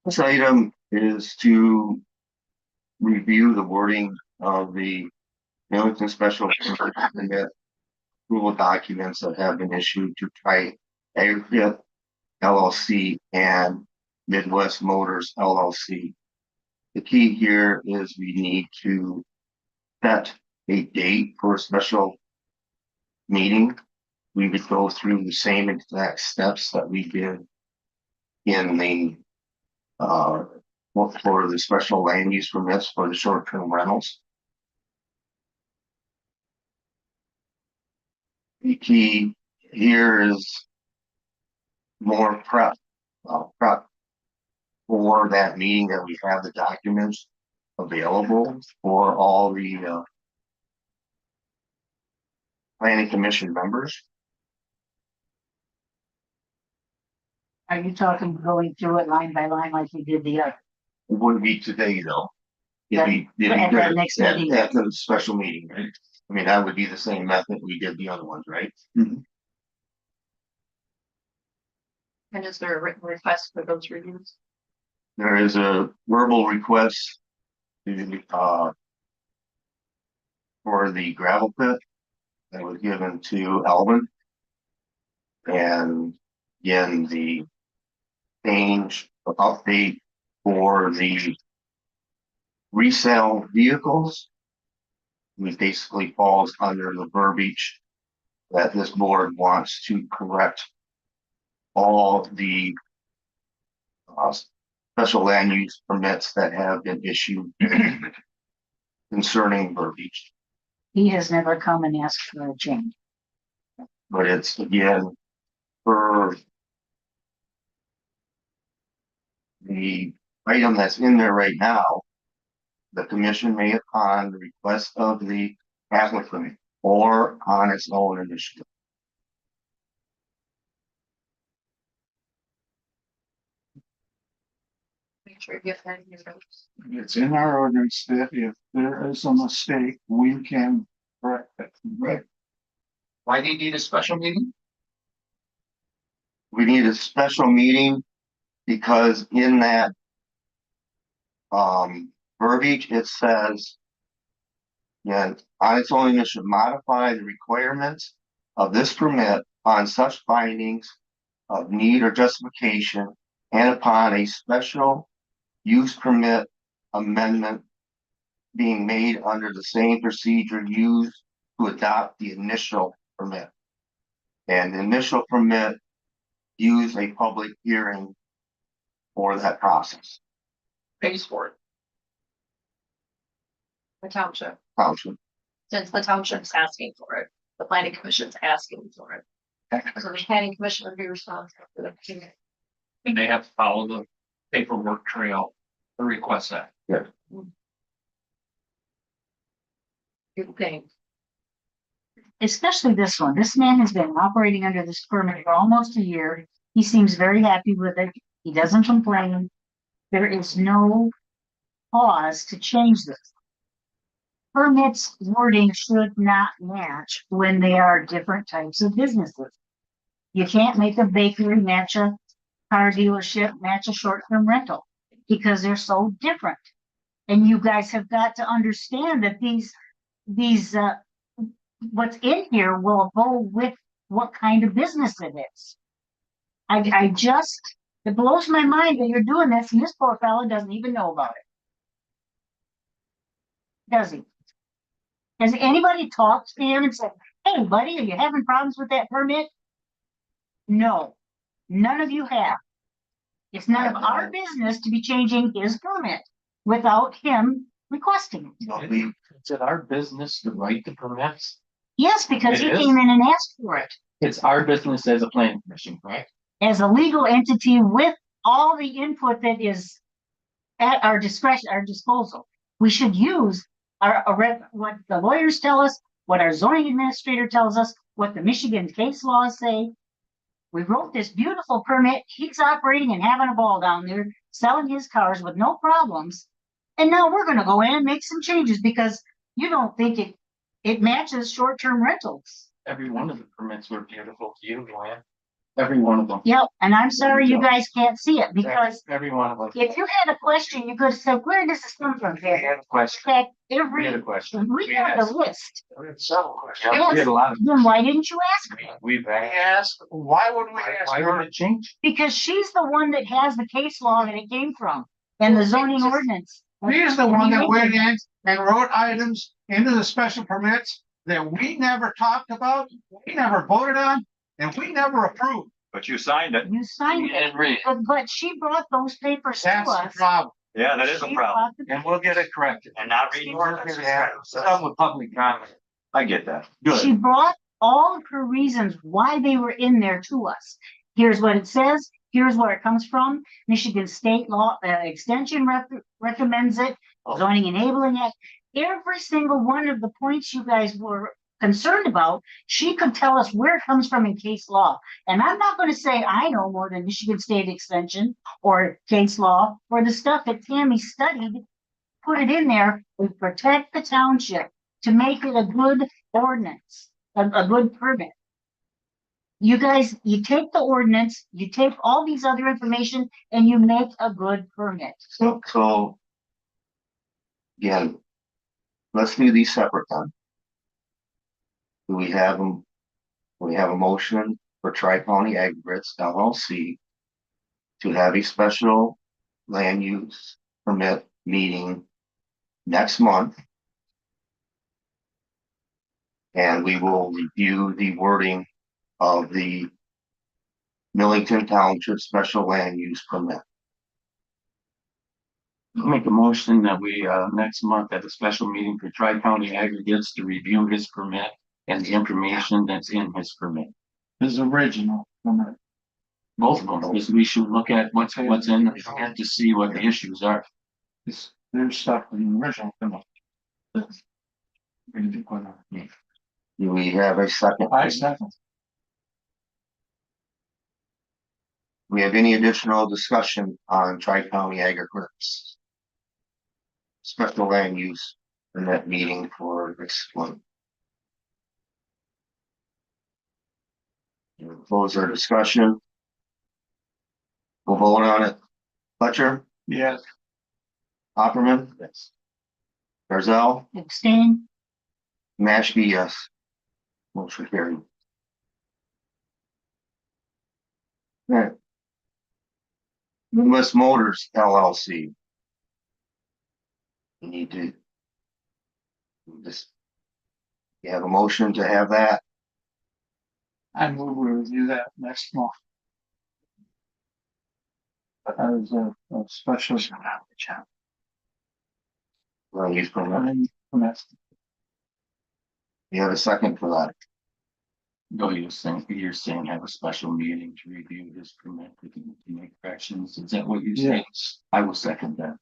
This item is to review the wording of the Millington special permit approval documents that have been issued to Tri Aggregate LLC and Midwest Motors LLC. The key here is we need to set a date for a special meeting. We would go through the same exact steps that we did in the for the special land use permits for the short-term rentals. The key here is more prep for that meeting, that we have the documents available for all the planning commission members.
Are you talking going through it line by line like we did the other?
It wouldn't be today though. It'd be
At that
good
next
at
meeting.
at the special meeting, right? I mean, that would be the same method we did the other ones, right?
And is there a written request for those reviews?
There is a verbal request to, for the gravel pit that was given to Alvin. And again, the change, update for the resale vehicles. Which basically falls under the verbiage that this board wants to correct all the special land use permits that have been issued concerning verbiage.
He has never come and asked for a change.
But it's again for the item that's in there right now. The commission may, upon the request of the applicant or on its own initiative.
Make sure you get that in your notes.
It's in our ordinance that if there is a mistake, we can correct it.
Right.
Why do you need a special meeting?
We need a special meeting because in that verbiage, it says, yeah, on its own, it should modify the requirements of this permit on such findings of need or justification and upon a special use permit amendment being made under the same procedure used to adopt the initial permit. And the initial permit use a public hearing for that process.
Pays for it.
The township,
Township.
since the township's asking for it, the planning commission's asking for it. So the planning commission would be responsible for the hearing.
And they have to follow the paperwork trail to request that.
Good thing.
Especially this one. This man has been operating under this permit for almost a year. He seems very happy with it. He doesn't complain. There is no cause to change this. Permits wording should not match when they are different types of businesses. You can't make a bakery match a car dealership, match a short-term rental, because they're so different. And you guys have got to understand that these what's in here will go with what kind of business it is. It blows my mind that you're doing this and this poor fella doesn't even know about it. Does he? Has anybody talked to him and said, hey buddy, are you having problems with that permit? No, none of you have. It's none of our business to be changing his permit without him requesting it.
Is it our business to write the permits?
Yes, because he
It is?
came in and asked for it.
It's our business as a planning commission, correct?
As a legal entity with all the input that is at our discretion, our disposal. We should use what the lawyers tell us, what our zoning administrator tells us, what the Michigan case laws say. We wrote this beautiful permit. He's operating and having a ball down there, selling his cars with no problems. And now we're gonna go in and make some changes because you don't think it matches short-term rentals.
Every one of the permits were beautiful to you, Joanne. Every one of them.
Yep, and I'm sorry you guys can't see it because
Every one of them.
if you had a question, you could have said, where does this come from?
We had a question.
In fact,
We had a question.
we have the list.
We had several questions.
Yeah, we had a lot of.
Then why didn't you ask me?
We've
We
asked.
asked, why would we ask
Why
her?
would it change?
Because she's the one that has the case law that it came from and the zoning ordinance.
He's the one that went in and wrote items into the special permits that we never talked about, we never voted on, and we never approved.
But you signed it.
You signed it, but she brought those papers to
That's the
us.
problem.
Yeah, that is a
She
problem.
brought the
And we'll get it corrected.
And not reading ordinances.
Some with public comment.
I get that.
She
Good.
brought all of her reasons why they were in there to us. Here's what it says. Here's where it comes from. Michigan State Law Extension recommends it. Zoning Enabling Act. Every single one of the points you guys were concerned about, she could tell us where it comes from in case law. And I'm not gonna say I know more than Michigan State Extension or case law, or the stuff that Tammy studied, put it in there, we protect the township to make it a good ordinance, a good permit. You guys, you take the ordinance, you take all these other information, and you make a good permit.
So. Again, let's do these separate then. Do we have them? We have a motion for Tri-County Aggregates LLC to have a special land use permit meeting next month. And we will review the wording of the Millington Township Special Land Use Permit.
Make a motion that we, next month at a special meeting for Tri-County Aggregates to review his permit and the information that's in his permit.
His original permit.
Both of them, because we should look at what's in the permit to see what the issues are.
There's stuff in the original permit.
Do we have a second?
I second.
We have any additional discussion on Tri-County Aggregates special land use in that meeting for next month? We'll close our discussion. We'll vote on it. Fletcher,
Yes.
Opperman,
Yes.
Barzell,
Abstain?
Mashpee, yes. Motion carried. Alright. Midwest Motors LLC. We need to just, you have a motion to have that.
I move we review that next month. As a special.
Land use permit.
Permit.
You have a second for that.
No, you're saying have a special meeting to review his permit, to make corrections. Is that what you're saying?
Yes.
I will second that.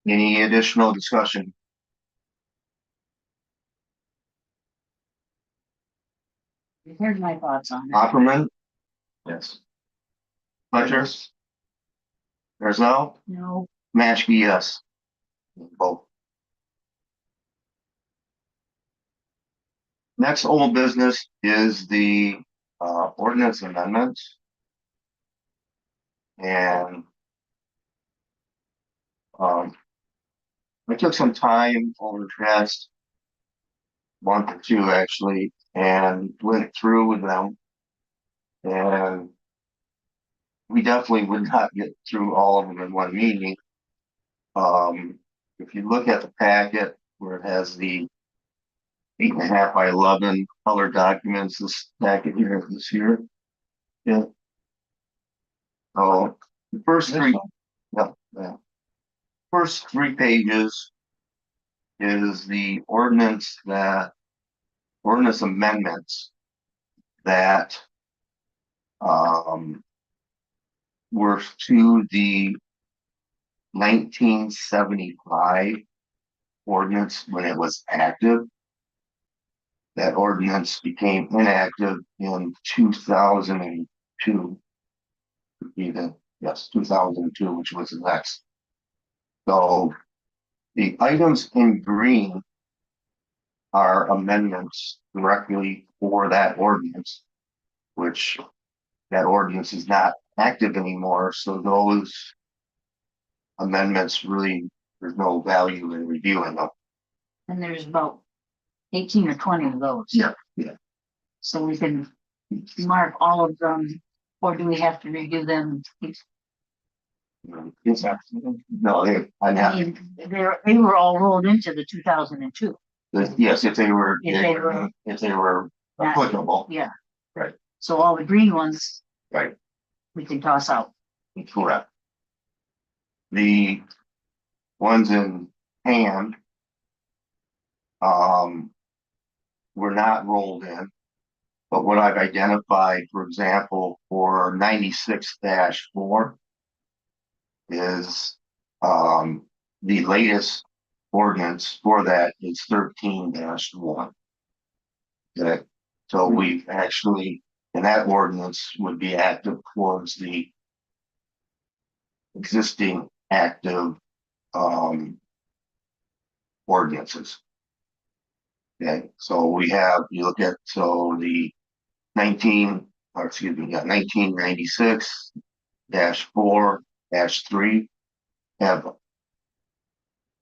Any additional discussion?
Here's my thoughts on it.
Opperman,
Yes.
Fletcher, Barzell,
No,
Mashpee, yes. Both. Next old business is the ordinance amendments. And I took some time over the past month or two actually and went through with them. And we definitely would not get through all of them in one meeting. If you look at the packet where it has the 8.5 by 11 color documents, this packet here, this here. Yeah. So the first three, yeah. First 3 pages is the ordinance amendments that were to the 1975 ordinance when it was active. That ordinance became inactive in 2002. Yes, 2002, which was the next. So the items in green are amendments directly for that ordinance, which that ordinance is not active anymore. So those amendments really, there's no value in reviewing them.
and there's about 18 or 20 of those.
Yeah.
So we can mark all of them, or do we have to review them?
It's actually, no,
I mean, they were all rolled into the 2002.
yes, if they were,
If they were
applicable.
Yeah.
Right.
So all the green ones.
Right.
We can toss out.
Correct. The ones in hand were not rolled in, but what I've identified, for example, for 96-4 is the latest ordinance for that is 13-1. Okay, so we actually, and that ordinance would be active towards the existing active, ordinances. Okay, so we have, you look at, so the 1996-4-3 have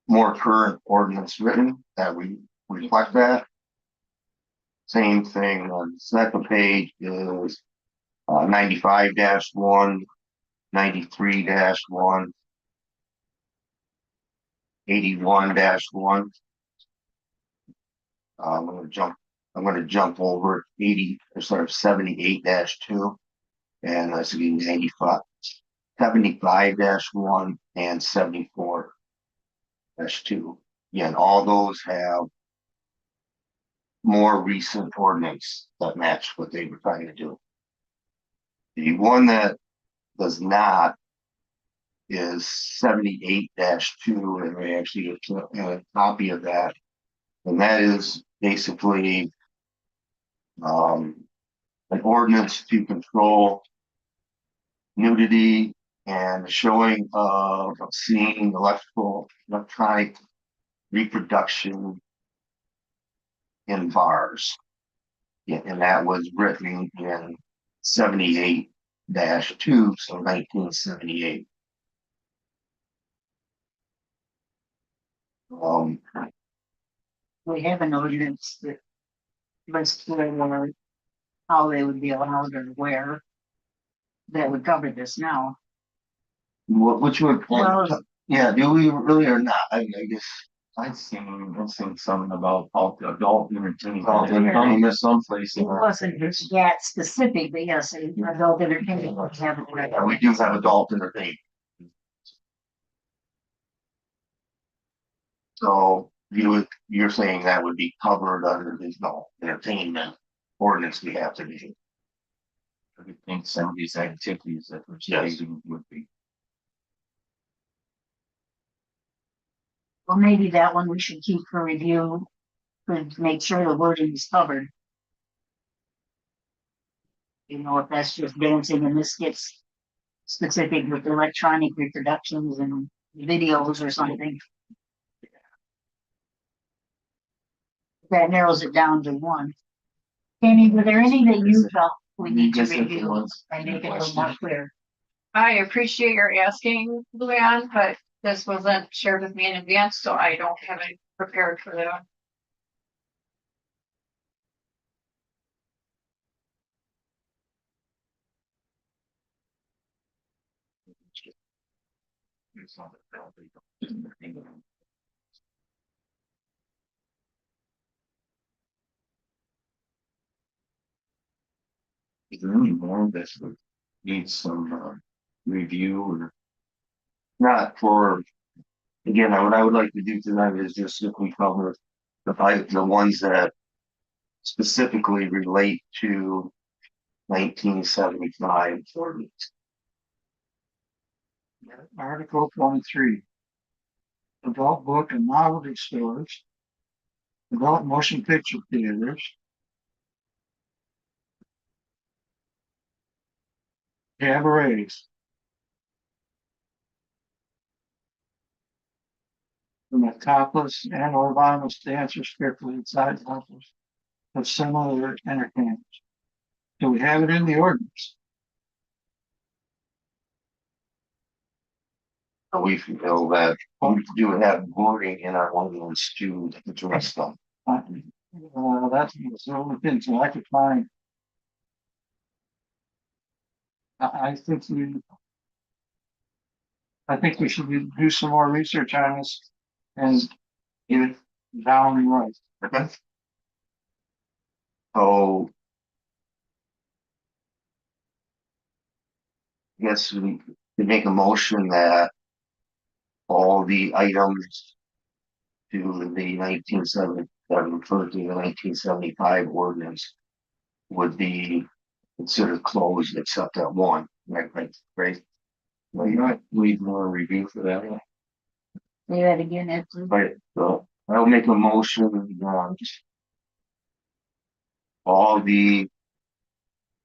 more current ordinance written that we reflect that. Same thing on the second page is 95-1, 93-1, 81-1. I'm gonna jump over 78-2, and that's gonna be 95, 75-1 and 74-2. Again, all those have more recent ordinance that match what they were trying to do. The one that does not is 78-2, and we actually have a copy of that. And that is basically an ordinance to control nudity and showing of obscene electronic reproduction in bars. Yeah, and that was written in 78-2, so 1978.
We have an ordinance that lists where, how they would be allowed or where that would cover this now.
Which would,
Well,
yeah, do we really or not? I guess.
I've seen something about adult entertainment.
Adult entertainment someplace.
It wasn't that specific, but yes, adult entertainment would have it.
Yeah, we do have adult entertainment. So you're saying that would be covered under the adult entertainment ordinance we have to do.
I would think some of these activities that we're
Yes.
stating would be.
Well, maybe that one we should keep for review, to make sure the wording is covered. You know, if that's just dancing and this gets specific with electronic reproductions and videos or something. That narrows it down to one. Amy, were there any that you felt we need to review and make it a little more clear?
I appreciate your asking, Luann, but this wasn't shared with me in advance, so I don't have it prepared for that.
Is there any more that would need some review or?
Not for, again, what I would like to do tonight is just simply cover the ones that specifically relate to 1975 ordinance.
Article 23. Adult book and novelty stores. Adult motion picture theaters. Cabarets. From a topless and or violence dancers strictly inside houses of similar entertainment. Do we have it in the ordinance?
So we feel that we do have wording in our ordinance to address them.
That's the only thing, so I could find. I think we should do some more research on this and get it down right.
Okay. So. Yes, we could make a motion that all the items to the 1970, that refer to the 1975 ordinance would be considered closed except that one, right?
Well, you might need more review for that one.
Say that again, Ed, please.
Right, I'll make a motion on all the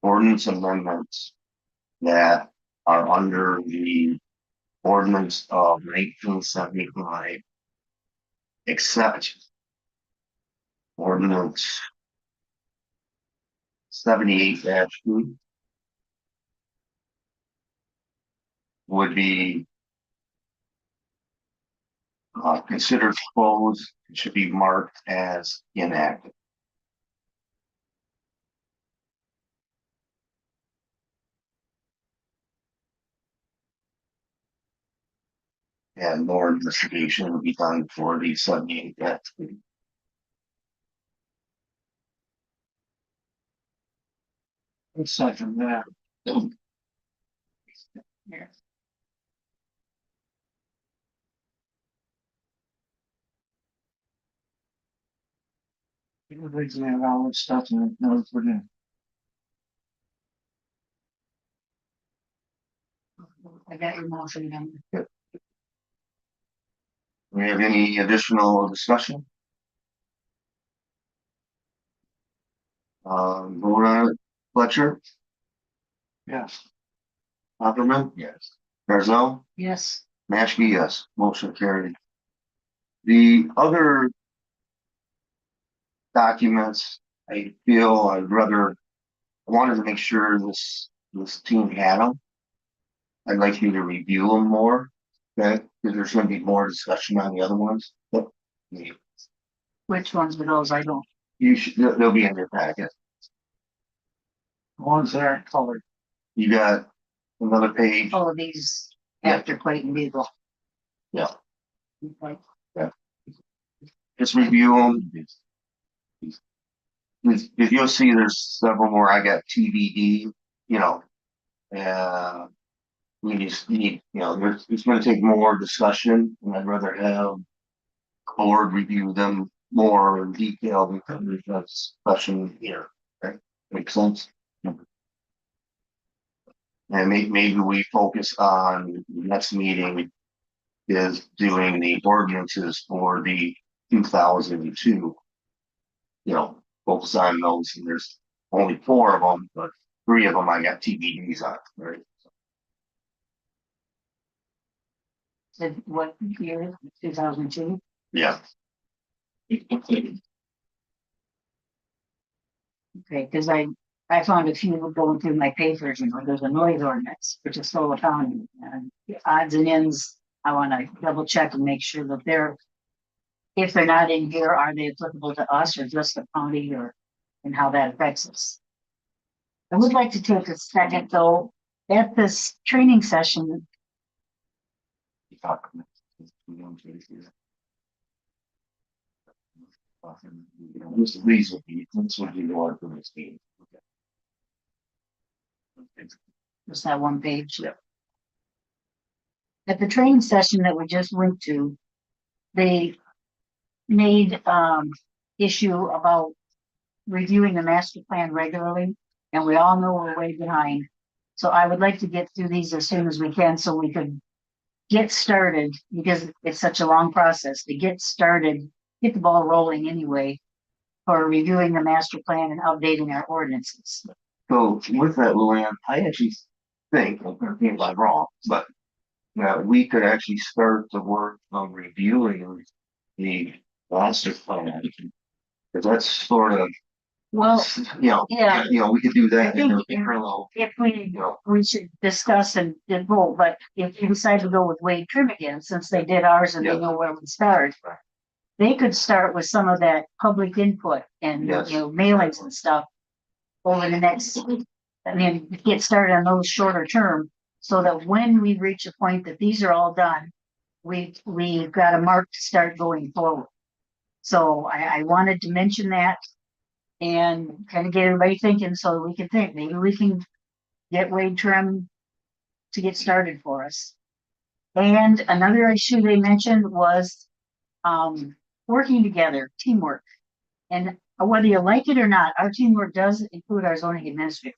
ordinance amendments that are under the ordinance of 1975, except ordinance 78-2 would be considered closed. It should be marked as inactive. And more investigation will be done for the 78-2.
Aside from that. Everybody's gonna have all this stuff and never put in.
I got your motion number.
We have any additional discussion? Vote on it. Fletcher,
Yes.
Opperman,
Yes.
Barzell,
Yes,
Maskey, yes, motion carried. The other documents, I feel I'd rather, I wanted to make sure this team had them. I'd like you to review them more, okay, because there's gonna be more discussion on the other ones. But
which ones were those? I don't.
you should, they'll be in your packet.
Ones that aren't colored.
You got another page.
Oh, these
Yeah.
after Clayton Beagle.
Yeah.
Okay.
Just review them. If you'll see, there's several more. I got TBD, you know. We just need, you know, it's gonna take more discussion, and I'd rather have board review them more in detail because there's that discussion here, right? Makes sense? And maybe we focus on the next meeting is doing the ordinances for the 2002. You know, focus on those, and there's only 4 of them, but 3 of them I got TBDs on, right?
Said what year? 2002?
Yeah.
Okay, because I found a few going through my papers, you know, there's a noise ordinance, which is Solar County, and the odds and ends, I wanna double check and make sure that they're, if they're not in here, are they applicable to us or just the county, or, and how that affects us? I would like to take a second, though, at this training session,
These would be, this would be the one for this meeting.
just that one page. At the training session that we just went to, they made issue about reviewing the master plan regularly, and we all know we're way behind. So I would like to get through these as soon as we can so we could get started, because it's such a long process to get started, get the ball rolling anyway for reviewing the master plan and updating our ordinances.
So with that, Luann, I actually think, maybe I'm wrong, but we could actually start the work of reviewing the master plan. Because that's sort of,
Well, yeah.
We could do
I
that in
think
parallel.
if we should discuss and vote, but if you decide to go with Wade Trim again, since they did ours and they know where we start, they could start with some of that public input and,
Yes.
mailings and stuff over the next, get started on those shorter term, so that when we reach a point that these are all done, we've got a mark to start going forward. So I wanted to mention that and kind of get everybody thinking so we can think, maybe we can get Wade Trim to get started for us. And another issue they mentioned was working together, teamwork. And whether you like it or not, our teamwork does include our zoning administrator.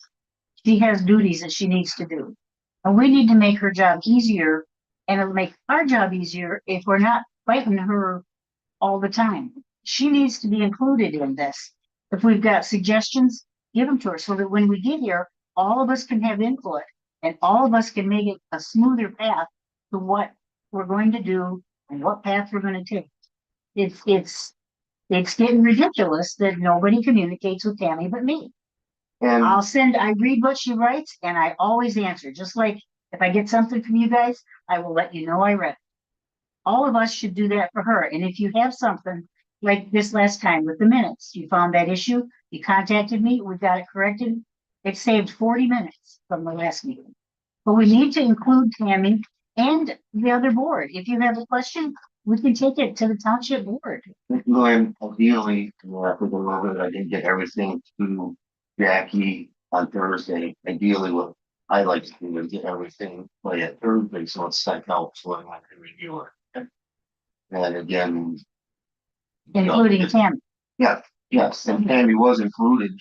She has duties that she needs to do. And we need to make her job easier, and it'll make our job easier if we're not fighting her all the time. She needs to be included in this. If we've got suggestions, give them to her so that when we get here, all of us can have input and all of us can make it a smoother path to what we're going to do and what path we're going to take. It's getting ridiculous that nobody communicates with Tammy but me.
And
I read what she writes and I always answer, just like if I get something from you guys, I will let you know I read it. All of us should do that for her. And if you have something like this last time with the minutes, you found that issue, you contacted me, we got it corrected. It saved 40 minutes from the last meeting. But we need to include Tammy and the other board. If you have a question, we can take it to the township board.
Glenn, ideally, after the moment, I didn't get everything to Jackie on Thursday. Ideally, what I like to do is get everything by that Thursday, so it's sent out so I can review it. And again.
Including Tammy.
Yeah, yes, and Tammy was included.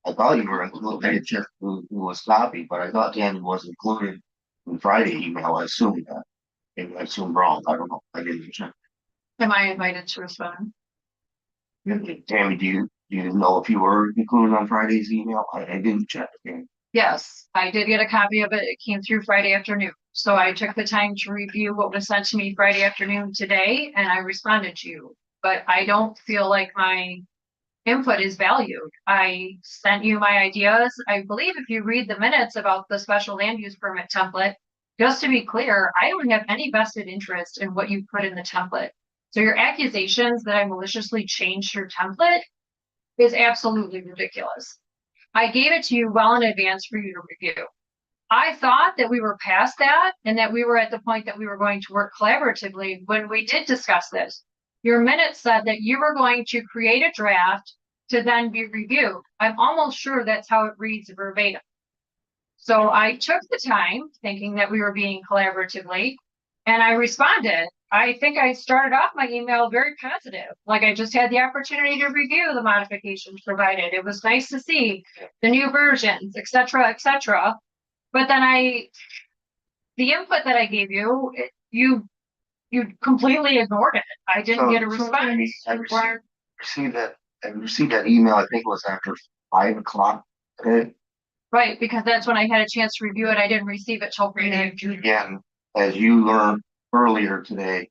I thought you were included, I checked who was copied, but I thought Tammy was included in Friday email, I assumed that. Maybe I assumed wrong, I don't know, I didn't check.
Am I invited to respond?
Tammy, do you know if you were included on Friday's email? I didn't check. Okay.
Yes, I did get a copy of it. It came through Friday afternoon. So I took the time to review what was sent to me Friday afternoon today, and I responded to you. But I don't feel like my input is valued. I sent you my ideas. I believe if you read the minutes about the special land use permit template, just to be clear, I don't have any vested interest in what you put in the template. So your accusations that I maliciously changed your template is absolutely ridiculous. I gave it to you well in advance for you to review. I thought that we were past that and that we were at the point that we were going to work collaboratively when we did discuss this. Your minutes said that you were going to create a draft to then be reviewed. I'm almost sure that's how it reads verbatim. So I took the time thinking that we were being collaboratively and I responded. I think I started off my email very positive, like I just had the opportunity to review the modifications provided. It was nice to see the new versions, et cetera, et cetera. But then the input that I gave you, you completely ignored it. I didn't get a response.
I received that email, I think it was after 5 o'clock today.
Right, because that's when I had a chance to review it. I didn't receive it till Friday.
Again, as you learned earlier today,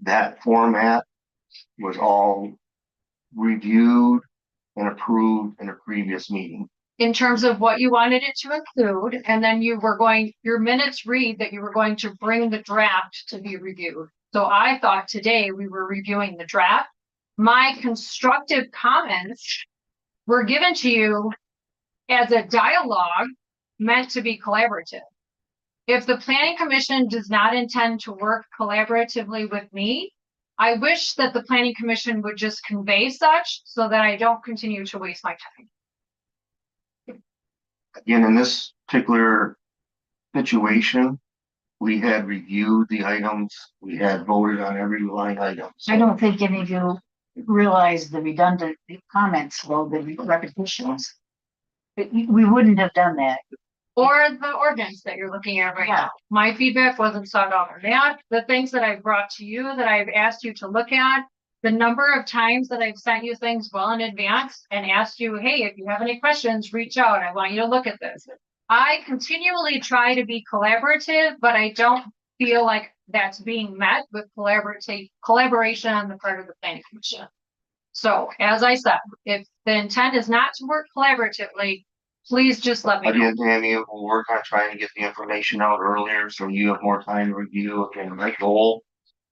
that format was all reviewed and approved in a previous meeting.
In terms of what you wanted it to include, and then your minutes read that you were going to bring the draft to be reviewed. So I thought today we were reviewing the draft. My constructive comments were given to you as a dialogue meant to be collaborative. If the planning commission does not intend to work collaboratively with me, I wish that the planning commission would just convey such so that I don't continue to waste my time.
Again, in this particular situation, we had reviewed the items, we had voted on every line item. So
I don't think any of you realize the redundant comments, well, the repetitions. We wouldn't have done that.
Or the ordinance that you're looking at right now. My feedback wasn't sought out on that. The things that I've brought to you that I've asked you to look at, the number of times that I've sent you things well in advance and asked you, hey, if you have any questions, reach out. I want you to look at this. I continually try to be collaborative, but I don't feel like that's being met with collaboration on the part of the planning commission. So as I said, if the intent is not to work collaboratively, please just let me know.
Again, Tammy, we'll work on trying to get the information out earlier so you have more time to review. And my goal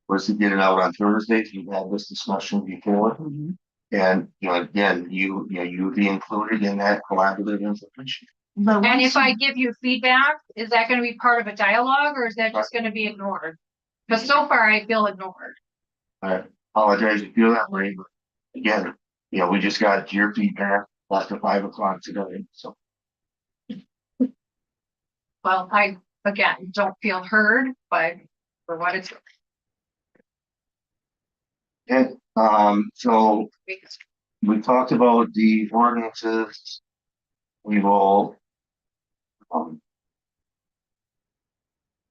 was to get it out on Thursdays. We've had this discussion before.
Mm-hmm.
And, again, you would be included in that collaborative information.
And if I give you feedback, is that going to be part of a dialogue or is that just going to be ignored? Because so far I feel ignored.
I apologize if you feel that way, but again, we just got your feedback after 5 o'clock today, so.
Well, I, again, don't feel heard, but for what it's worth.
And, so we talked about the ordinances. We will,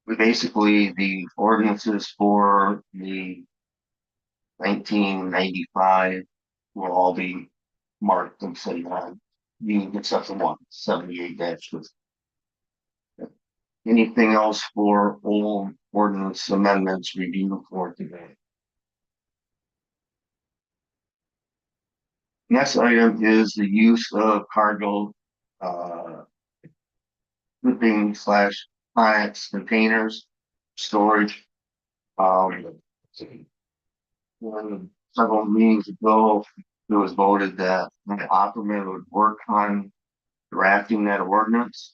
the ordinances for the 1995 will all be marked and say on, you except for one, 78 dash. Anything else for old ordinance amendments review for today? Next item is the use of cargo, shipping slash plants, containers, storage. When several meetings ago, it was voted that the Opperman would work on drafting that ordinance.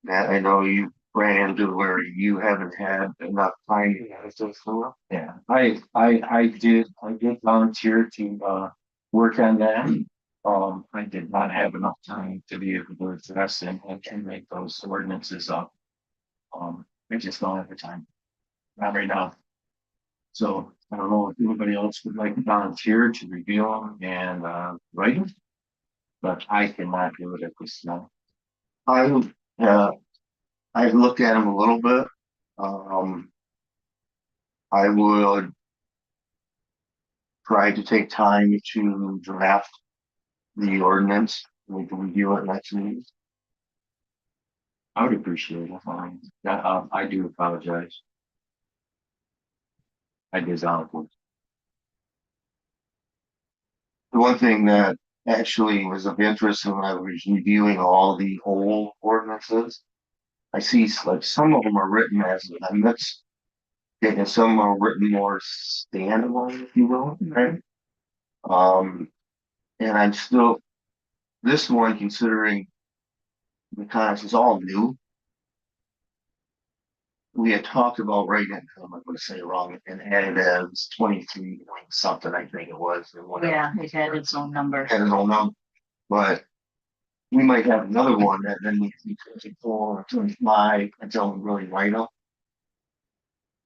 That I know you ran into where you haven't had enough time to get this through.
Yeah, I did volunteer to, work on that. I did not have enough time to be able to address and make those ordinances up. I just don't have the time, not right now. So I don't know if anybody else would like to volunteer to review them and, write them. But I cannot do it at this time.
I've looked at them a little bit. I would try to take time to draft the ordinance. We can review it next week.
I would appreciate it. I do apologize. I did volunteer.
The one thing that actually was of interest when I was reviewing all the old ordinances, I see like some of them are written as amendments, and some are written more standalone, if you will, right? And I'm still, this one, considering the context is all new. We had talked about writing it, I'm not gonna say it wrong, and added as 23 point something, I think it was, or whatever.
Yeah, it had its own number.
Had its own number, but we might have another one that then needs to be 24 or 25 until we really write them.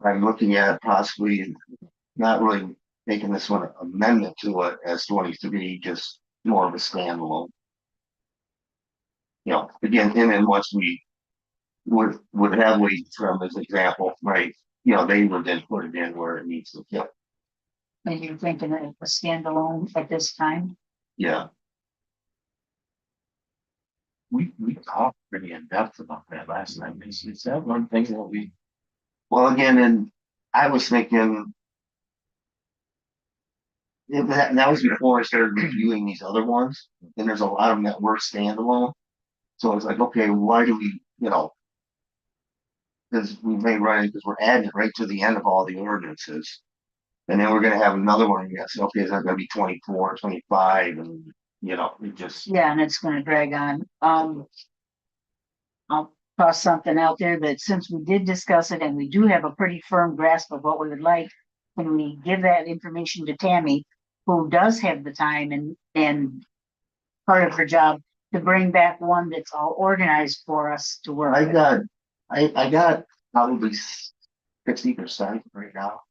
I'm looking at possibly not really making this one an amendment to it as 23, just more of a standalone. You know, again, and then once we would have wage from as example, right? You know, they would then put it in where it needs to go.
And you're thinking of a standalone at this time?
Yeah.
We talked pretty in depth about that last time. Is that one thing that we,
Well, again, and I was thinking. Yeah, that was before I started reviewing these other ones, and there's a lot of them that were standalone. So I was like, okay, why do we, you know, because we may run it because we're adding it right to the end of all the ordinances. And then we're gonna have another one, yes, okay, is that gonna be 24, 25, and you know, it just,
Yeah, and it's gonna drag on. I'll toss something out there that since we did discuss it and we do have a pretty firm grasp of what we would like, can we give that information to Tammy, who does have the time and part of her job to bring back one that's all organized for us to work
I
with?
got probably 60% right now.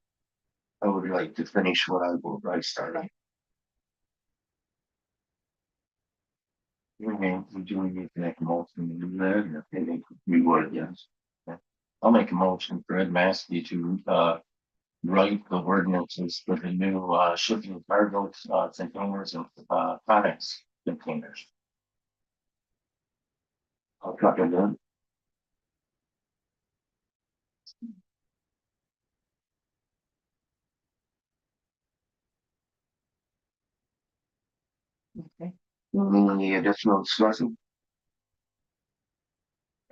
I would like to finish what I started.
would you need to make a motion to do that?
I think we would, yes.
I'll make a motion for Ed Maskey to, write the ordinances for the new, shipping cargo, containers and, products containers.
I'll cut it in.
Okay.
Any additional discussion?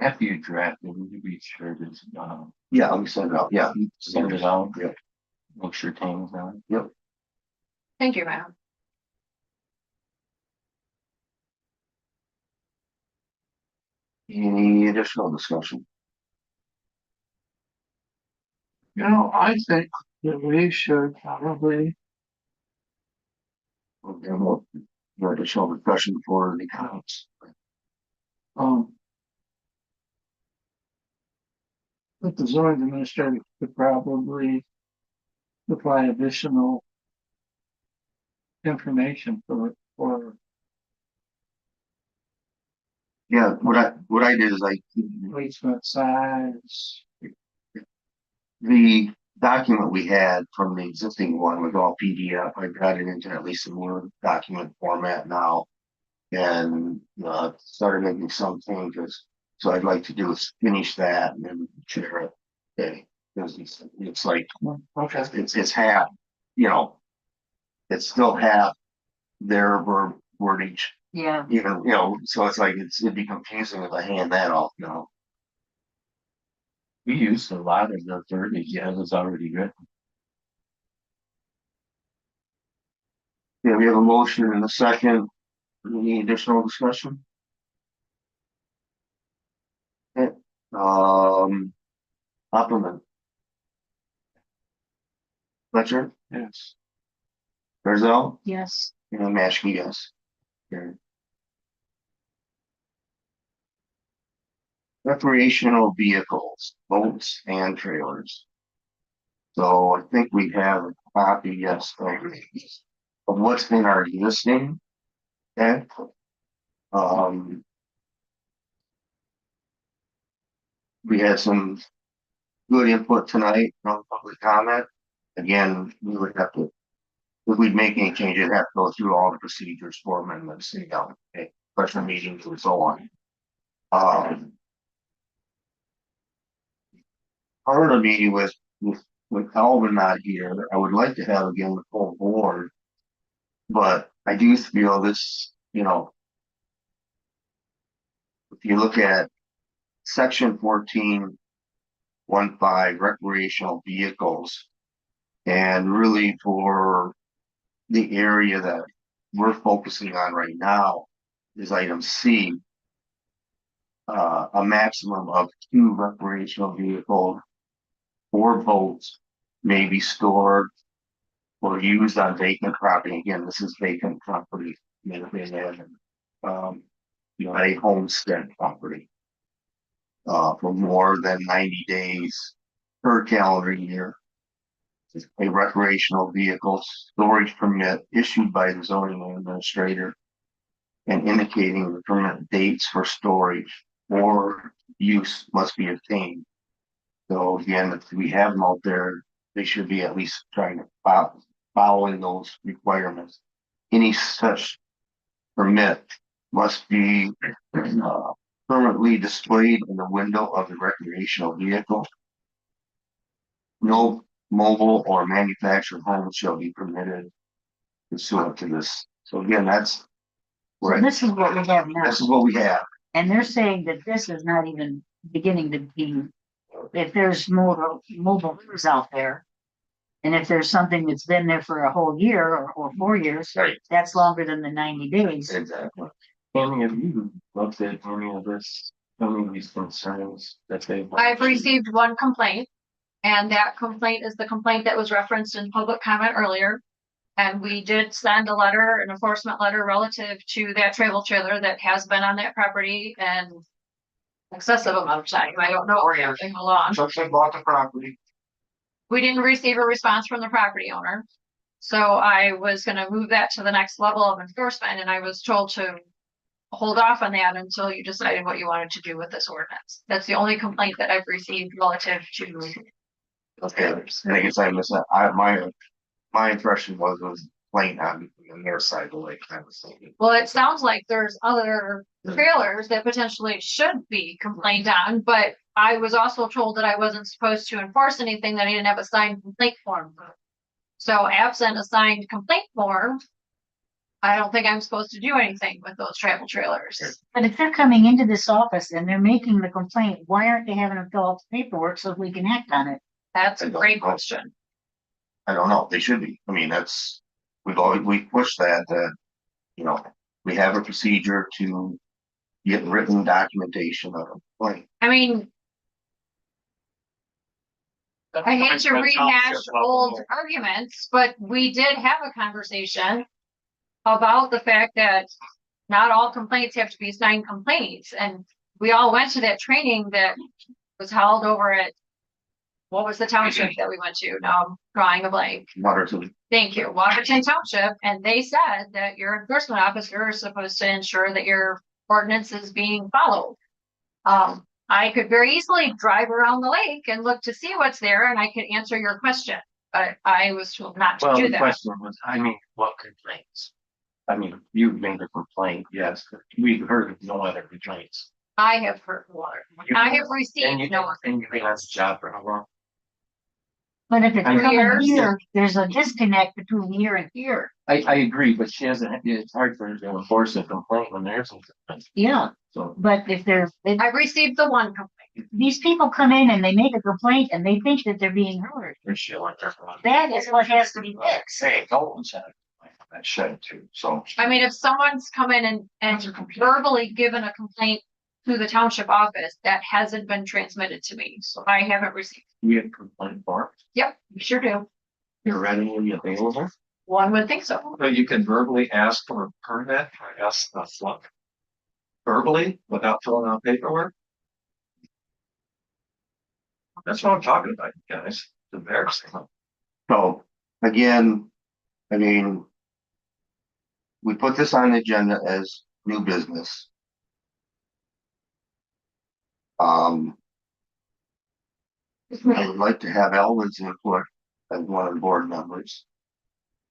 After you draft it, would you be sure to,
Yeah, let me send it out, yeah.
send it out?
Yeah.
Make sure Tammy's on it.
Yep.
Thank you, ma'am.
Any additional discussion?
You know, I think that we should probably,
Okay, well, no additional discussion for the comments.
um. But the zoning administrator could probably supply additional information for
Yeah, what I did is
placement size.
the document we had from the existing one was all PDF. I got it into at least a Word document format now. And, started making some changes. So I'd like to do is finish that and then share it. Okay, because it's like,
Okay.
it's half, it's still half their wordage,
Yeah,
even, so it's like, it'd be confusing if I hand that off.
We used a lot of the verbiage that was already written.
Yeah, we have a motion and a second. Any additional discussion? Okay, Opperman. Fletcher,
Yes.
Berzell,
yes,
and Mashke, yes. Carried. Recreational vehicles, boats and trailers. So I think we have a copy, yes, of what's in our existing. Okay. We had some good input tonight from public comment. Again, we would have to, if we'd make any changes, have to go through all the procedures for amendments, special meetings and so on. Part of the meeting with Alvin not here, I would like to have again the full board. But I do feel this, if you look at section 14.15 recreational vehicles, and really for the area that we're focusing on right now is item C. A maximum of 2 recreational vehicles or boats may be stored or used on vacant property. Again, this is vacant property, a homestead property. For more than 90 days per calendar year. A recreational vehicle storage permit issued by the zoning administrator and indicating the permit dates for storage or use must be obtained. So again, if we have them out there, they should be at least trying to following those requirements. Any such permit must be permanently displayed in the window of the recreational vehicle. No mobile or manufactured homes shall be permitted pursuant to this. So again, that's
so this is what we have now,
this is what we have.
and they're saying that this is not even beginning to be, if there's mobile homes out there. And if there's something that's been there for a whole year or 4 years,
Right.
that's longer than the 90 days.
Exactly.
Any of you looked at any of this, any of these concerns that they?
I've received one complaint. And that complaint is the complaint that was referenced in public comment earlier. And we did send a letter, an enforcement letter relative to that travel trailer that has been on that property and excessive amount of time. I don't know where everything along.
Since they bought the property,
We didn't receive a response from the property owner. So I was gonna move that to the next level of enforcement, and I was told to hold off on that until you decided what you wanted to do with this ordinance. That's the only complaint that I've received relative to.
Okay. And I guess I missed that. My impression was plain on their side of the lake kind of thing.
Well, it sounds like there's other trailers that potentially should be complained on, but I was also told that I wasn't supposed to enforce anything that I didn't have a signed complaint form. So absent a signed complaint form, I don't think I'm supposed to do anything with those travel trailers.
But if they're coming into this office and they're making the complaint, why aren't they having them fill out the paperwork so we can act on it?
That's a great question.
I don't know. They should be. I mean, we've pushed that, we have a procedure to get written documentation of a complaint.
I mean, I hate to rehash old arguments, but we did have a conversation about the fact that not all complaints have to be signed complaints, and we all went to that training that was held over at, what was the township that we went to? Now I'm drawing a blank.
Waterton.
Thank you, Waterton Township, and they said that your enforcement officer is supposed to ensure that your ordinance is being followed. I could very easily drive around the lake and look to see what's there and I could answer your question. But I was told not to
Well,
do
the
that.
question was, I mean, what complaints? I mean, you've made a complaint, yes, but we've heard of no other complaints.
I have heard water. I have
And
received
you
no.
and you've been on the job for how long?
But if it's
I
coming
hear-
here, there's a disconnect between here and here.
I agree, but she hasn't, it's hard for her to enforce a complaint when there's a complaint,
Yeah,
so.
but if
I've received the one complaint.
these people come in and they make a complaint and they think that they're being heard,
We're showing her.
that is what has to be fixed.
Say, Dalton's had a complaint on that shed too, so.
I mean, if someone's come in and verbally given a complaint to the township office, that hasn't been transmitted to me, so I haven't received.
We have complaint forms,
Yep, you sure do.
you're readily available.
One would think so.
So you can verbally ask for a permit, I guess that's what. Verbally, without filling out paperwork? That's what I'm talking about, you guys. It's embarrassing.
So, again, I mean. We put this on the agenda as new business. I would like to have Elvin's input as one of the board members.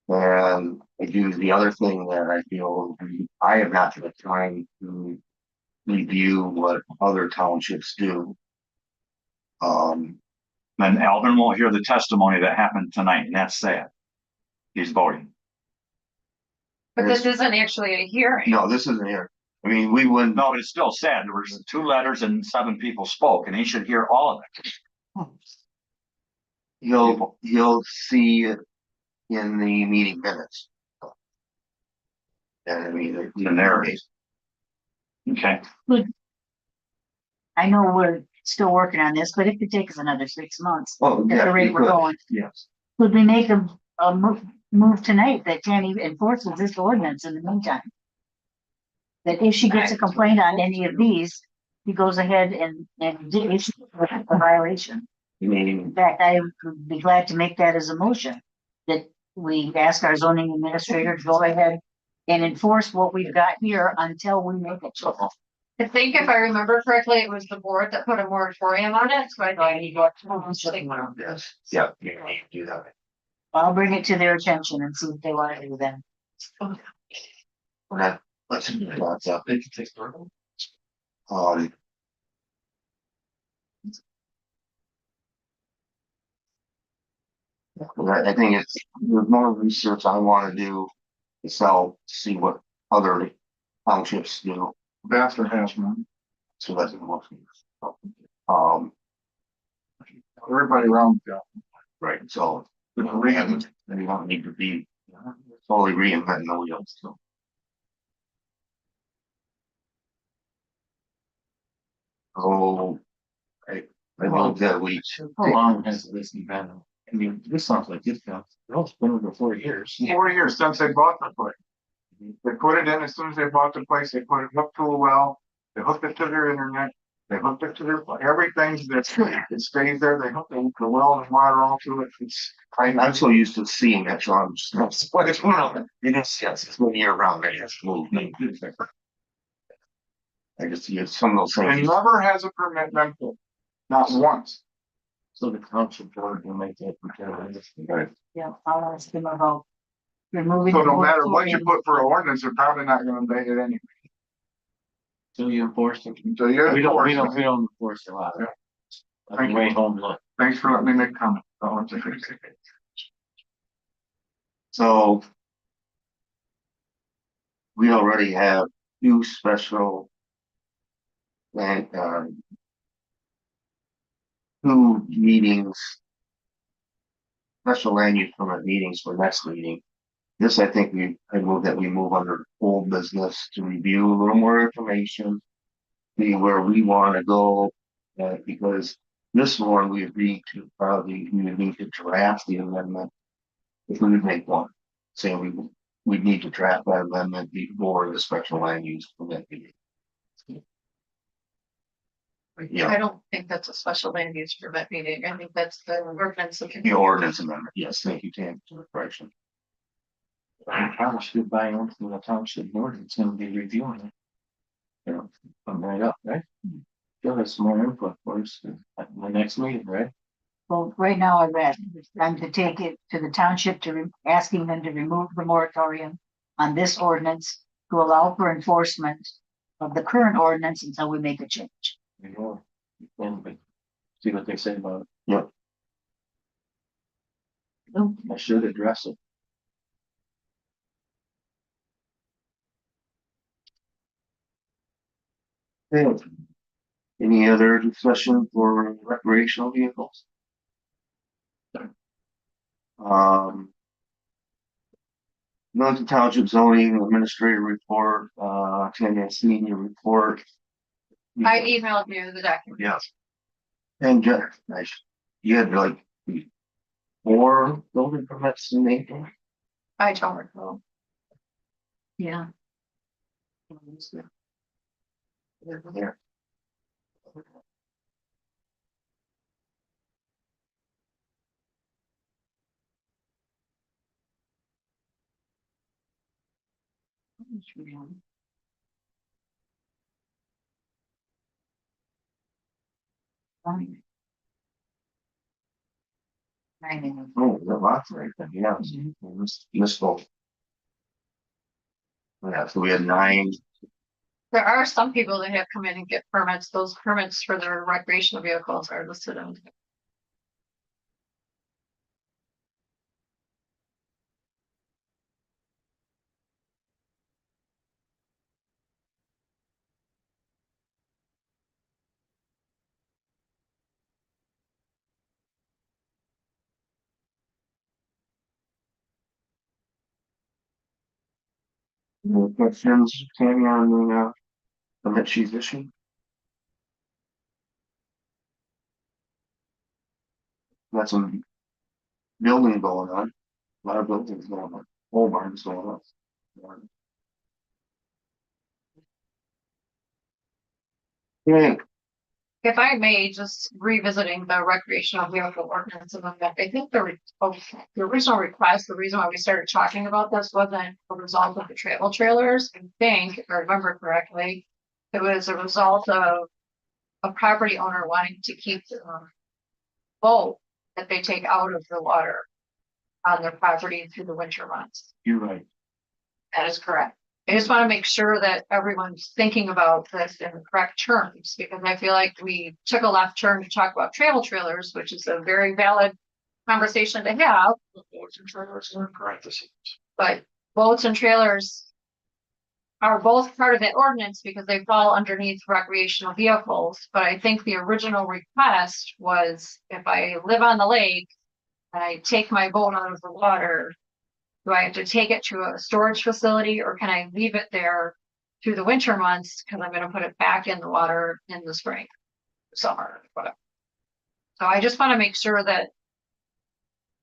And I do the other thing that I feel I have not had time to review what other townships do.
Then Alvin won't hear the testimony that happened tonight, and that's sad. He's voting.
But this isn't actually a hearing.
No, this isn't here. I mean, we wouldn't.
No, but it's still sad. There was 2 letters and 7 people spoke, and he should hear all of it.
He'll see it in the meeting minutes. And I mean, the narrative.
Okay.
I know we're still working on this, but it could take us another 6 months
Oh,
at
yeah,
the rate
you
we're
could.
going.
Yes.
Could we make a move tonight that Tammy enforces this ordinance in the meantime? That if she gets a complaint on any of these, he goes ahead and issues a violation.
I mean,
In fact, I would be glad to make that as a motion, that we ask our zoning administrator to go ahead and enforce what we've got here until we make it.
I think if I remember correctly, it was the board that put a moratorium on it, so I think.
yes, yeah, you need to do that.
I'll bring it to their attention and see what they want to do then.
Okay, let's see what's up.
They can take verbal.
I think it's, there's more research I wanna do myself, to see what other townships do,
Vassar has one.
so that's what.
Everybody around,
Right, so, we don't need to be totally reinventing the wheels, so. Oh, I love that we.
How long has this been? I mean, this sounds like it's been over 4 years.
4 years since they bought the place. They put it in as soon as they bought the place, they put it hooked to a well, they hooked it to their internet, they hooked it to their, everything that's, it stays there, they hooked the well and water all to it, it's.
I'm so used to seeing that, so I'm just, that's what it's going on. It is, yes, it's been year round, I just moved. I just use some of those
And
things.
never has a permit been pulled, not once.
So the township board will make that determination.
Right.
Yeah, I'll ask them about removing.
So
the
no matter what you
moratorium.
put for an ordinance, they're probably not gonna obey it anyway.
So you enforce it.
So you.
We don't enforce a lot.
Thank you.
Way home look.
Thanks for letting me make comment.
So. We already have 2 special. And, 2 meetings. Special land use permit meetings for next meeting. This, I think I move that we move under old business to review a little more information. See where we wanna go, because this one we agreed to, probably we would need to draft the amendment. If we would make one, saying we'd need to draft that amendment before the special land use permit meeting.
I
Yeah,
don't think that's a special land use permit meeting. I think that's the ordinance.
the ordinance amendment, yes, thank you, Tam, for the correction.
The township by the township board, it's gonna be reviewing it. You know, come right up, right? give us more input first at the next meeting, right?
Well, right now I read, I'm to take it to the township asking them to remove the moratorium on this ordinance to allow for enforcement of the current ordinance until we make a change.
You know, and we see what they say about it.
Yep.
I should address it.
Okay. Any other discussion for recreational vehicles? Millington Township zoning administrator report, Tanya senior report.
I emailed you the document.
Yes. And you had like 4 building permits in April.
I don't recall.
Yeah.
Here. Oh, the lots right then, yeah. Missile. Yeah, so we had 9.
There are some people that have come in and get permits. Those permits for their recreational vehicles are listed on.
Any questions, Tammy, on the permit she's issued? Got some building going on, a lot of buildings going on, whole barns going on. Okay,
If I may, just revisiting the recreational vehicle ordinance amendment, I think the original request, the reason why we started talking about this wasn't a result of the travel trailers. I think, if I remember correctly, it was a result of a property owner wanting to keep the boat that they take out of the water on their property through the winter months.
You're right.
That is correct. I just want to make sure that everyone's thinking about this in the correct terms, because I feel like we took a left turn to talk about travel trailers, which is a very valid conversation to have.
Boats and trailers are in parentheses.
But boats and trailers are both part of that ordinance because they fall underneath recreational vehicles. But I think the original request was if I live on the lake and I take my boat out of the water, do I have to take it to a storage facility or can I leave it there through the winter months? Cause I'm gonna put it back in the water in the spring, summer, whatever. So I just wanna make sure that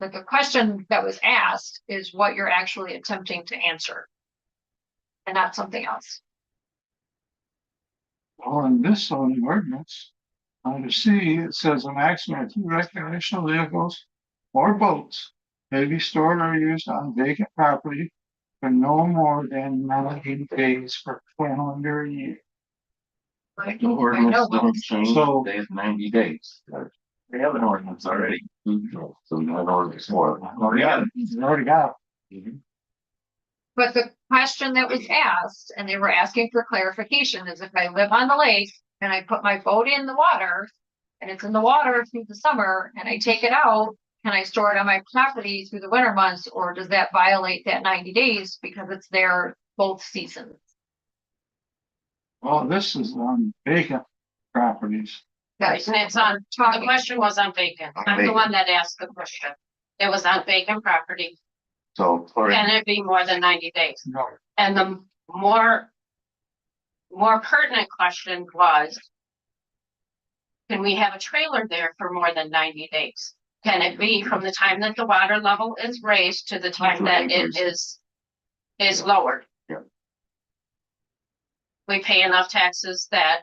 the question that was asked is what you're actually attempting to answer. And not something else.
Well, in this zoning ordinance, under C, it says a maximum of 2 recreational vehicles or boats may be stored or used on vacant property for no more than 90 days per calendar year.
The ordinance doesn't change,
So-
they have 90 days. We have an ordinance already. So we have an ordinance for it.
We already got it.
But the question that was asked, and they were asking for clarification, is if I live on the lake and I put my boat in the water and it's in the water through the summer and I take it out, can I store it on my property through the winter months, or does that violate that 90 days because it's there both seasons?
Well, this is on vacant properties.
Guys,
And it's on, the question was on vacant. I'm the one that asked the question. It was on vacant property.
so, for
Can it be more than 90 days?
No.
And the more pertinent question was, can we have a trailer there for more than 90 days? Can it be from the time that the water level is raised to the time that it is lowered?
Yeah.
We pay enough taxes that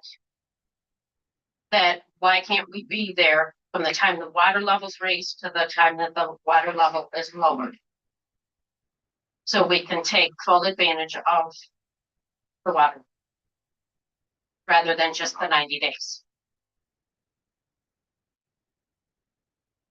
why can't we be there from the time the water level's raised to the time that the water level is lowered? So we can take full advantage of the water. Rather than just the 90 days.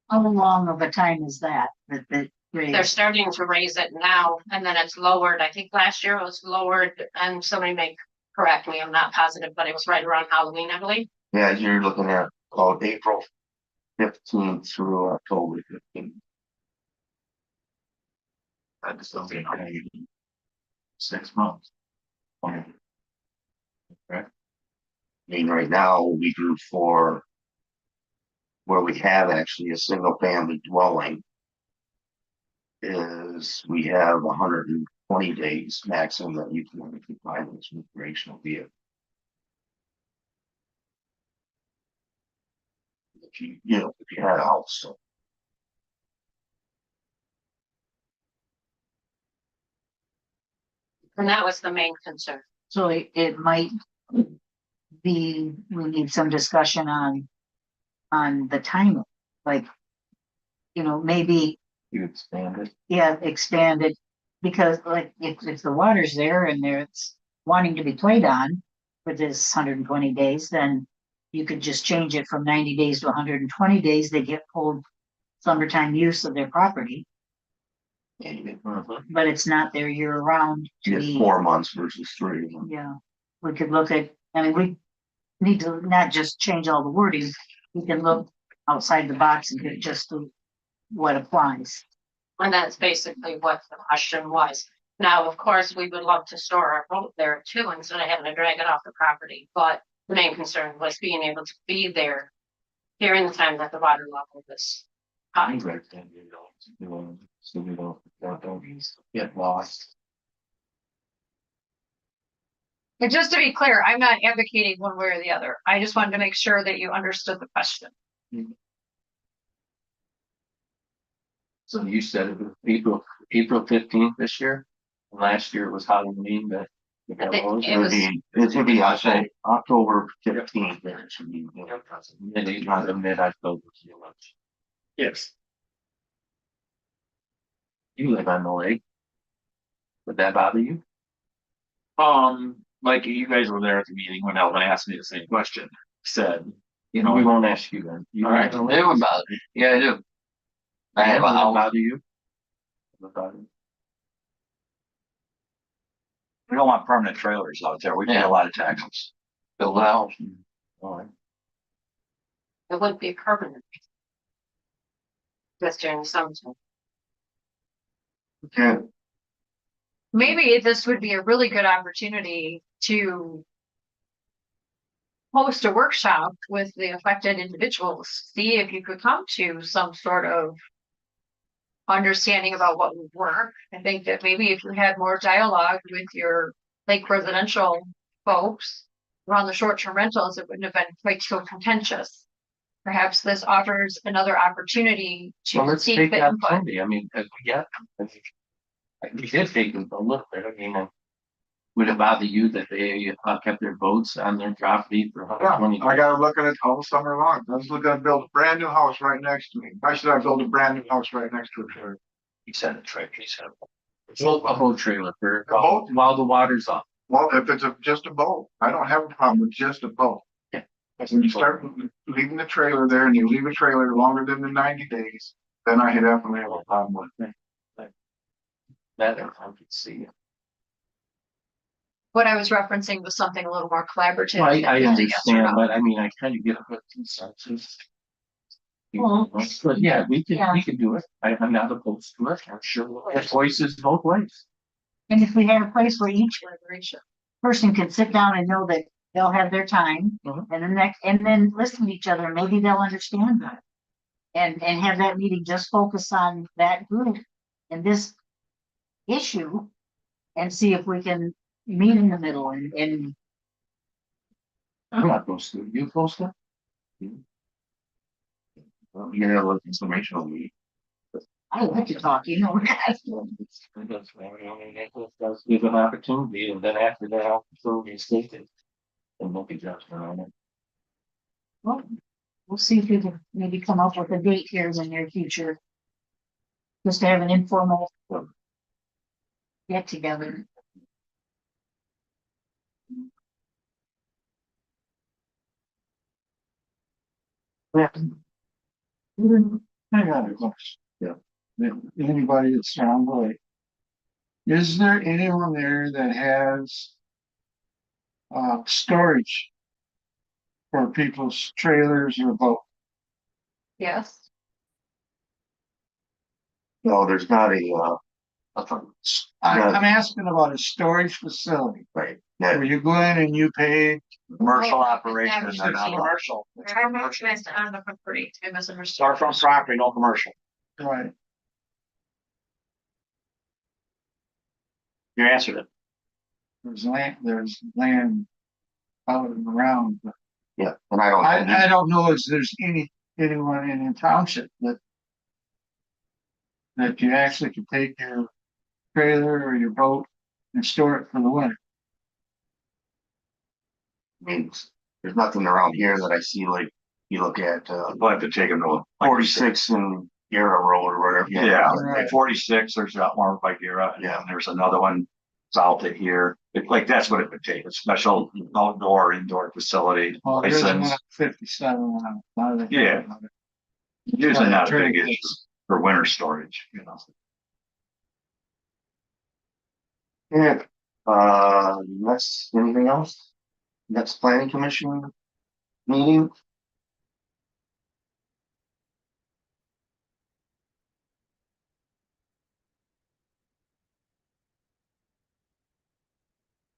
How long of a time is that, that
They're
raise?
starting to raise it now and then it's lowered. I think last year it was lowered and somebody may correct me, I'm not positive, but it was right around Halloween, I believe.
Yeah, you're looking at April 15th through October 15th.
That's something 6 months.
I mean, right now, we do for where we have actually a single family dwelling is we have 120 days maximum that you can find this recreational vehicle. If you had a house, so.
And that was the main concern.
So it might be, we need some discussion on the timing, like, maybe,
You expand it.
yeah, expand it. Because like, if the water's there and it's wanting to be played on for this 120 days, then you could just change it from 90 days to 120 days. They get full summertime use of their property, but it's not there year round to
It's
be.
4 months versus 3.
Yeah, we could look at, I mean, we need to not just change all the wording, we can look outside the box and get just what applies.
And that's basically what the question was. Now, of course, we would love to store our boat there too, instead of having to drag it off the property, but the main concern was being able to be there during the time that the water level was high.
So we don't get lost.
And just to be clear, I'm not advocating one way or the other. I just wanted to make sure that you understood the question.
So you said it was April 15th this year. Last year it was Halloween, but.
I think
It would be, I say, October 15th. Then it should be.
Mid-October.
Yes.
You live on the lake. Would that bother you?
Like you guys were there at the meeting when Elvin asked me the same question, said,
We won't ask you then. You
All right.
live on the lake.
It would bother me. Yeah, I do. I have a
Would it
house.
bother you? Would it bother you?
We don't want permanent trailers out there. We pay a lot of taxes. Build a house.
All right.
It wouldn't be permanent. Just during the summertime.
Okay,
Maybe this would be a really good opportunity to host a workshop with the affected individuals, see if you could come to some sort of understanding about what would work. I think that maybe if you had more dialogue with your lake residential folks around the short-term rentals, it wouldn't have been quite so contentious. Perhaps this offers another opportunity
Well,
to
let's
seek
take
the
that
input.
Sunday. I mean, we did take them a little bit. I mean, would it bother you that they kept their boats on their property for
Yeah,
120?
I gotta look at it all summer long. I was looking to build a brand new house right next to me. Why should I build a brand new house right next to it?
He said a trailer. He said a boat trailer for
A boat?
while the water's off.
Well, if it's just a boat, I don't have a problem with just a boat.
Yeah.
When you start leaving the trailer there and you leave a trailer longer than the 90 days, then I definitely have a problem with it.
That I could see.
What I was referencing was something a little more collaborative.
Well, I
than just a yes or
understand,
no.
but I mean, I kind of get a good consensus.
Well,
But yeah, we
yeah.
can do it. I'm not opposed to it. I'm sure we'll have voices both ways.
And if we had a place where each
Collaboration.
person can sit down and know that they'll have their time,
Mhm.
and then listen to each other, maybe they'll understand that. And have that meeting just focus on that group and this issue and see if we can meet in the middle and
I'm not opposed to it. You opposed to it?
you have an informational meeting.
I like to talk, you know.
Let's give an opportunity, and then after that, opportunity is stated. And we'll be judgment on it.
Well, we'll see if we can maybe come up with a date here in the near future. Just to have an informal get together.
I got a question.
Yeah.
Anybody that's on board. Is there anyone there that has storage for people's trailers or boat?
Yes.
No, there's not
I'm asking about a storage facility
right,
where you go in and you pay.
Commercial
Oh,
operation,
it's
they're not allowed.
commercial. It's on the property. I misunderstood.
Start from property, no commercial.
Right.
You answered it.
There's land out and around, but
yeah, and I don't.
I don't know if there's anyone in the township that you actually can take your trailer or your boat and store it for the winter.
I mean, there's nothing around here that I see like you look at
We'll have to take them to.
46 and Yarra Road or whatever.
Yeah,
Right.
like 46, there's that one by Gira, and
Yeah.
then there's another one south of here. Like, that's what it would take, a special outdoor, indoor facility
Well, there's one
license.
at 57. Now that I think
Yeah.
about it.
Usually not a big
Trailer.
issue for winter storage, you know.
Yeah. Next, anything else? Next planning commission meeting?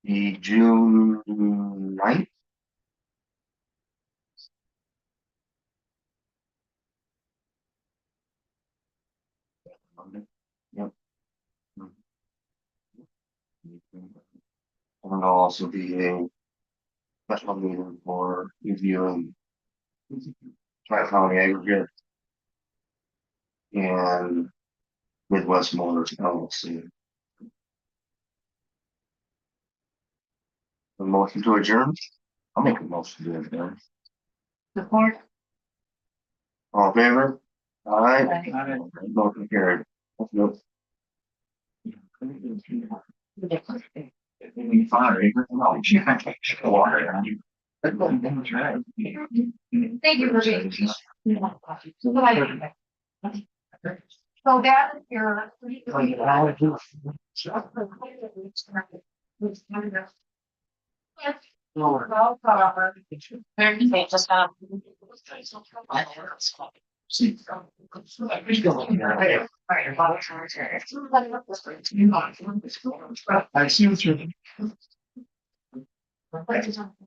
The June 9th. Yep. And there'll also be a special meeting for reviewing Tri-County aggregate and Midwest Motors LLC. A motion to adjourn? I'll make a motion to adjourn.
Support.
All in favor? All right.
Aye.
Motion carried. Let's go.
Fire, no, you can't take water.
Thank you for being. So that is your.
Just have.
I see what you're.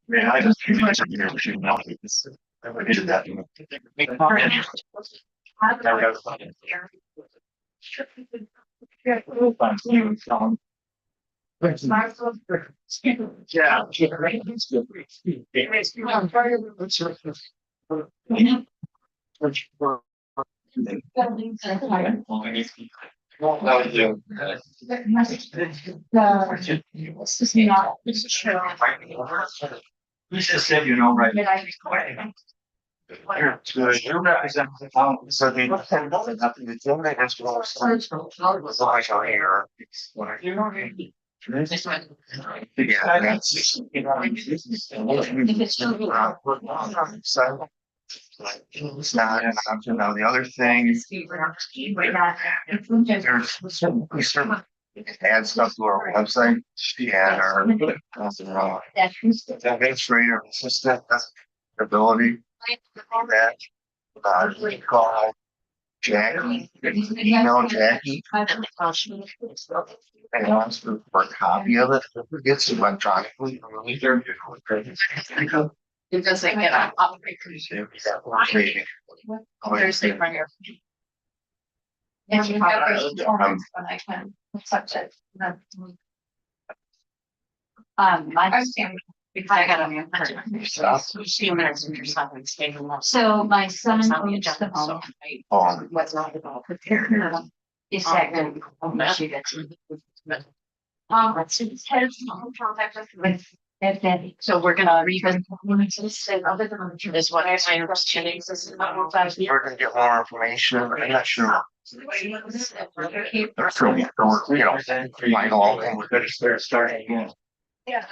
Yeah, I just. I did that. Yeah. You just said, you know, right.
You represent the town, so the nothing to do, they just want to was like our air. Yeah, that's. So. It's not an option. Now, the other thing. We certainly add stuff to our website and our administrator assistant ability. That call Jackie, email Jackie and wants for a copy of it. It gets electronically.
It doesn't get up.
Thursday
from your. I got on your. Few minutes of yourself and stay alone.
So my son
It's on the
owns the
agenda, so
home.
Oh,
what's not about.
Is that good? She gets. So we're gonna revisit.
Is what I understand.
we're gonna get more information. I'm not sure. They're still, like all things, we're gonna start starting again.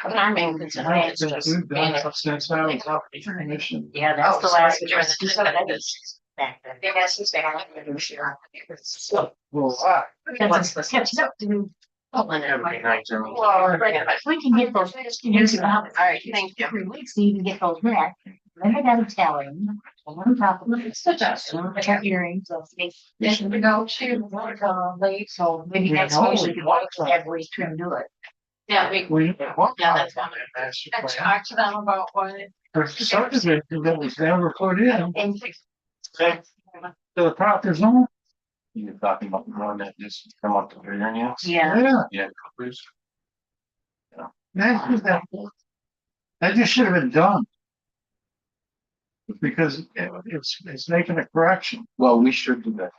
Our main concern is just being able
That's how it's operating.
Yeah, that's the last. back then.
Yes, he's been on the share. So.
Well,
Catch up to.
Every night, Jeremy.
We can get those, use about
All right, thank you.
3 weeks to even get those back. Then I gotta tell him, on top of it, such a, check earrings, so they should go to, late, so maybe next week we can have ways to do it.
Yeah, we,
we.
yeah, that's one. I talked to them about what.
Subdivision that was never put in,
And
to the proper zone.
You're talking about the one that just come up to here, yeah?
Yeah,
Yeah, Bruce.
That just should have been done. Because it's making a correction.
Well, we should do that.